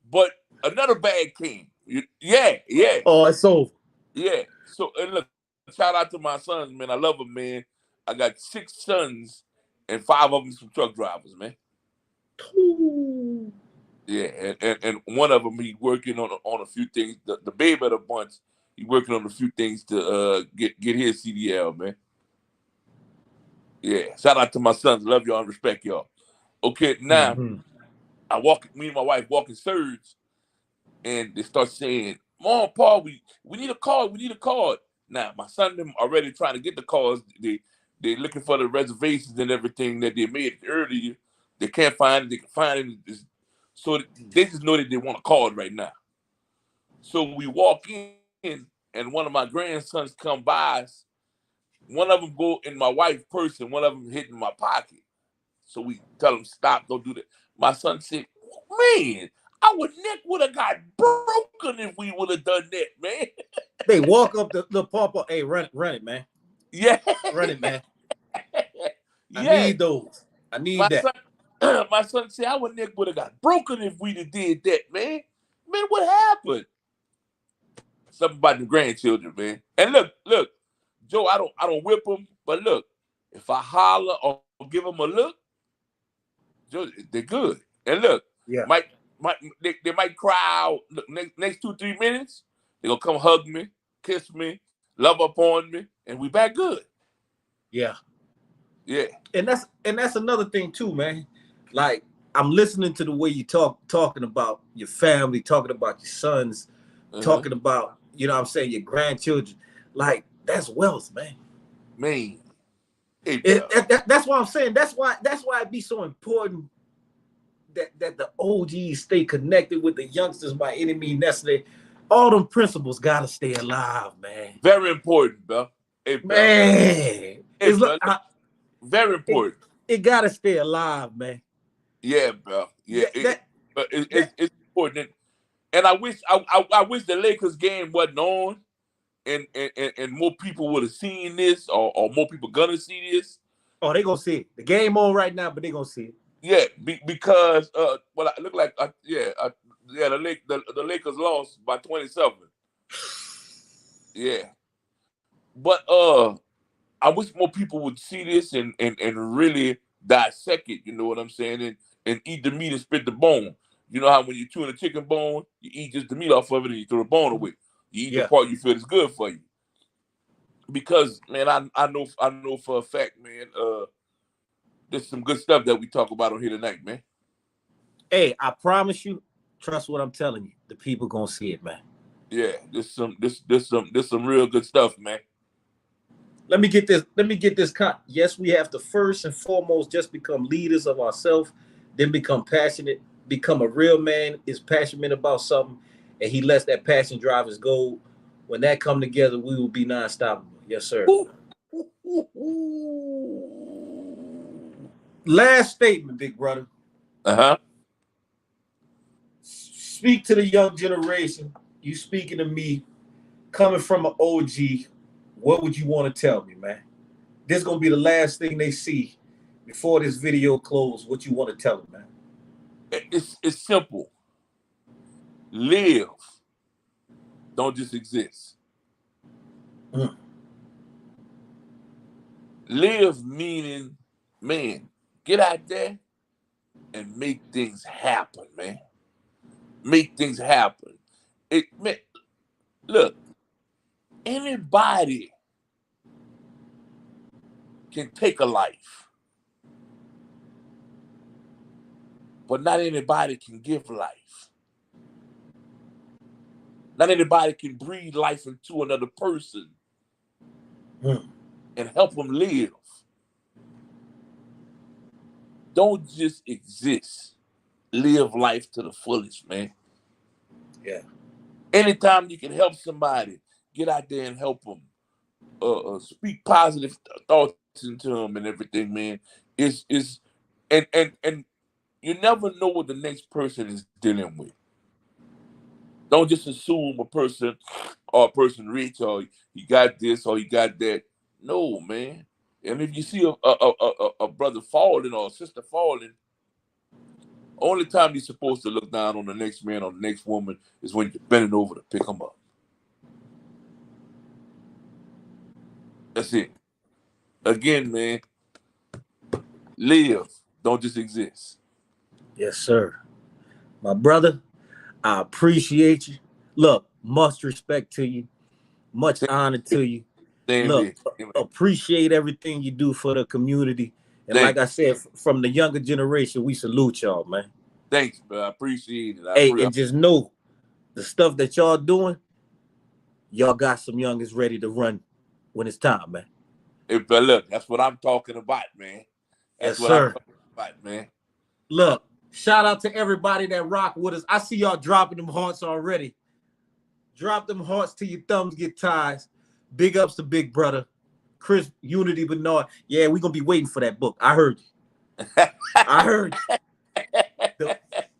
but another bag came. Yeah. Oh, it's over. Yeah. So and look, shout out to my sons, man. I love them, man. I got 6 sons, and 5 of them some truck drivers, man. Ooh. Yeah, and one of them he working on a few things. The baby of the bunch, He's working on a few things to get his CDL, man. Yeah, shout out to my sons. Love y'all and respect y'all. Okay, now me and my wife walking Surge, and they start saying, "Mom, Paul, we need a card. We need a card." Now my son them already trying to get the cards. They're looking for the reservations and everything that they made earlier. They can't find it. They can find it. So they just know that they want a card right now. So we walk in, and one of my grandsons come by us. One of them go in my wife's purse, and one of them hit in my pocket. So we tell them, stop, don't do that. My son said, man, our neck would have got broken if we would have done that, man. They walk up the papa, hey, run it, man. Yeah. Run it, man. Yeah. I need those. I need that. My son said, our neck would have got broken if we'd have did that, man. Man, what happened? Something about the grandchildren, man. And look, Joe, I don't whip them, but look, if I holler or give them a look, Joe, they're good. And look, yeah, they might cry out. Look, next 2-3 minutes, they're gonna come hug me, kiss me, love upon me, and we back good. Yeah. Yeah. And that's another thing too, man. Like, I'm listening to the way you talking about your family, talking about your sons, talking about, you know what I'm saying, your grandchildren. Like, that's wealth, man. Man. Hey, that's why I'm saying. That's why it be so important that the OGs stay connected with the youngsters by any means necessary. All them principles gotta stay alive, man. Very important, bro. Hey, bro. Man. Hey, very important. It gotta stay alive, man. Yeah, bro. Yeah, it's important. And I wish the Lakers game wasn't on. And more people would have seen this, or more people gonna see this. Oh, they gonna see it. The game on right now, but they gonna see it. Yeah, because well, it looked like the Lakers lost by 27. Yeah, but I wish more people would see this and really dissect it. You know what I'm saying? And eat the meat and spit the bone. You know how when you tune a chicken bone, you eat just the meat off of it and you throw the bone away. You eat the part you feel is good for you. Because, man, I know for a fact, man, there's some good stuff that we talk about on here tonight, man. Hey, I promise you, trust what I'm telling you. The people gonna see it, man. Yeah, there's some real good stuff, man. Let me get this. Yes, we have to first and foremost just become leaders of ourselves, then become passionate, become a real man, is passionate about something, and he lets that passion drive his goal. When that come together, we will be non-stoppable. Yes, sir. Last statement, big brother. Speak to the young generation. You speaking to me, coming from an OG. What would you want to tell me, man? This is gonna be the last thing they see before this video closes. What you want to tell them, man? It's simple. Live. Don't just exist. Live meaning, man, get out there and make things happen, man. Make things happen. Look, anybody can take a life, but not anybody can give life. Not anybody can breathe life into another person and help them live. Don't just exist. Live life to the fullest, man. Yeah. Anytime you can help somebody, get out there and help them. Speak positive thoughts into them and everything, man. And you never know what the next person is dealing with. Don't just assume a person rich or he got this or he got that. No, man. And if you see a brother falling or a sister falling, only time you're supposed to look down on the next man or the next woman is when you're bending over to pick them up. That's it. Again, man, live. Don't just exist. Yes, sir. My brother, I appreciate you. Look, much respect to you. Much honor to you. Look, appreciate everything you do for the community. And like I said, from the younger generation, we salute y'all, man. Thanks, bro. I appreciate it. And just know the stuff that y'all doing, y'all got some youngins ready to run when it's time, man. But look, that's what I'm talking about, man. That's what I'm talking about, man. Look, shout out to everybody that rock with us. I see y'all dropping them hearts already. Drop them hearts till your thumbs get tired. Big ups to Big Brother, Chris Unity Bernard. Yeah, we're going to be waiting for that book. I heard you. I heard you.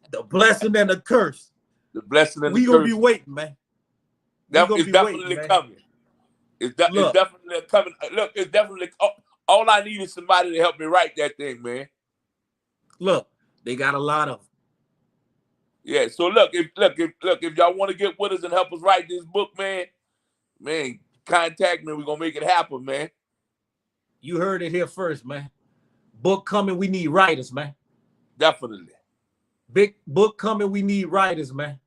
The blessing and the curse. The blessing and the curse. We're going to be waiting, man. It's definitely coming. It's definitely coming. Look, it's definitely... all I need is somebody to help me write that thing, man. Look, they got a lot of them. Yeah, so look, if y'all want to get with us and help us write this book, man, contact me. We're going to make it happen, man. You heard it here first, man. Book coming, we need writers, man. Definitely. Big book coming, we need writers, man.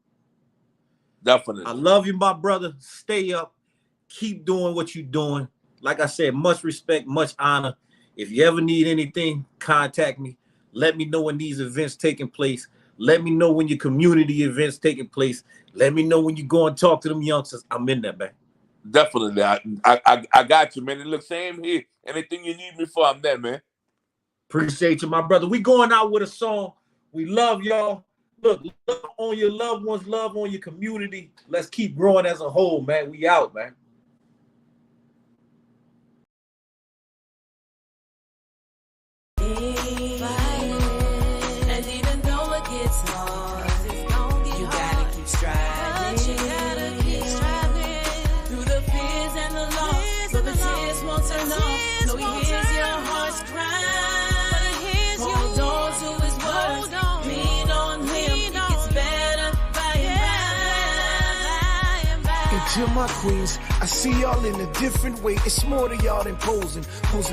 Definitely. I love you, my brother. Stay up. Keep doing what you're doing. Like I said, much respect, much honor. If you ever need anything, contact me. Let me know when these events taking place. Let me know when your community events taking place. Let me know when you go and talk to them youngsters. I'm in there, man. Definitely. I got you, man. And look, same here. Anything you need me for, I'm there, man. Appreciate you, my brother. We going out with a song. We love y'all. Look, love on your loved ones, love on your community. Let's keep growing as a whole, man. We out, man. And even though it gets hard, you gotta keep striving. Through the fears and the loss, but the tears won't turn off. No, he hears your heart's cry. Hold on to his words, lean on him. It gets better by and by. And to my queens, I see y'all in a different way. It's more to y'all than posing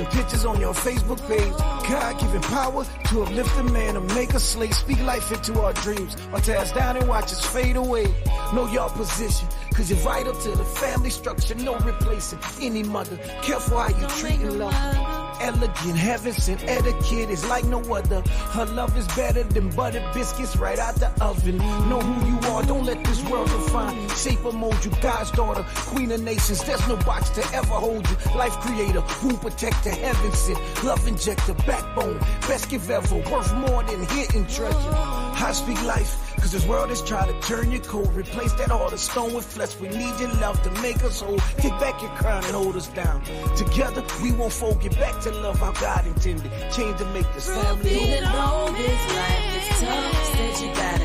pictures on your Facebook page. God-given power to uplift a man, to make a slave, speak life into our dreams, or tear us down and watch us fade away. Know your position, cause you're vital to the family structure, no replacing any mother. Careful how you treating love. Elegant, heaven sent etiquette is like no other. Her love is better than buttered biscuits right out the oven. Know who you are, don't let this world define, shape or mold you. God's daughter, queen of nations, there's no box to ever hold you. Life creator, womb protector, heaven sent, love injector, backbone, best gift ever, worth more than hidden treasure. I speak life, cause this world is trying to turn you cold. Replace that heart of stone with flesh. We need your love to make us whole. Take back your crown and hold us down. Together, we won't fold. Get back to love how God intended. Change to make this family whole. Even though this life is tough, said you gotta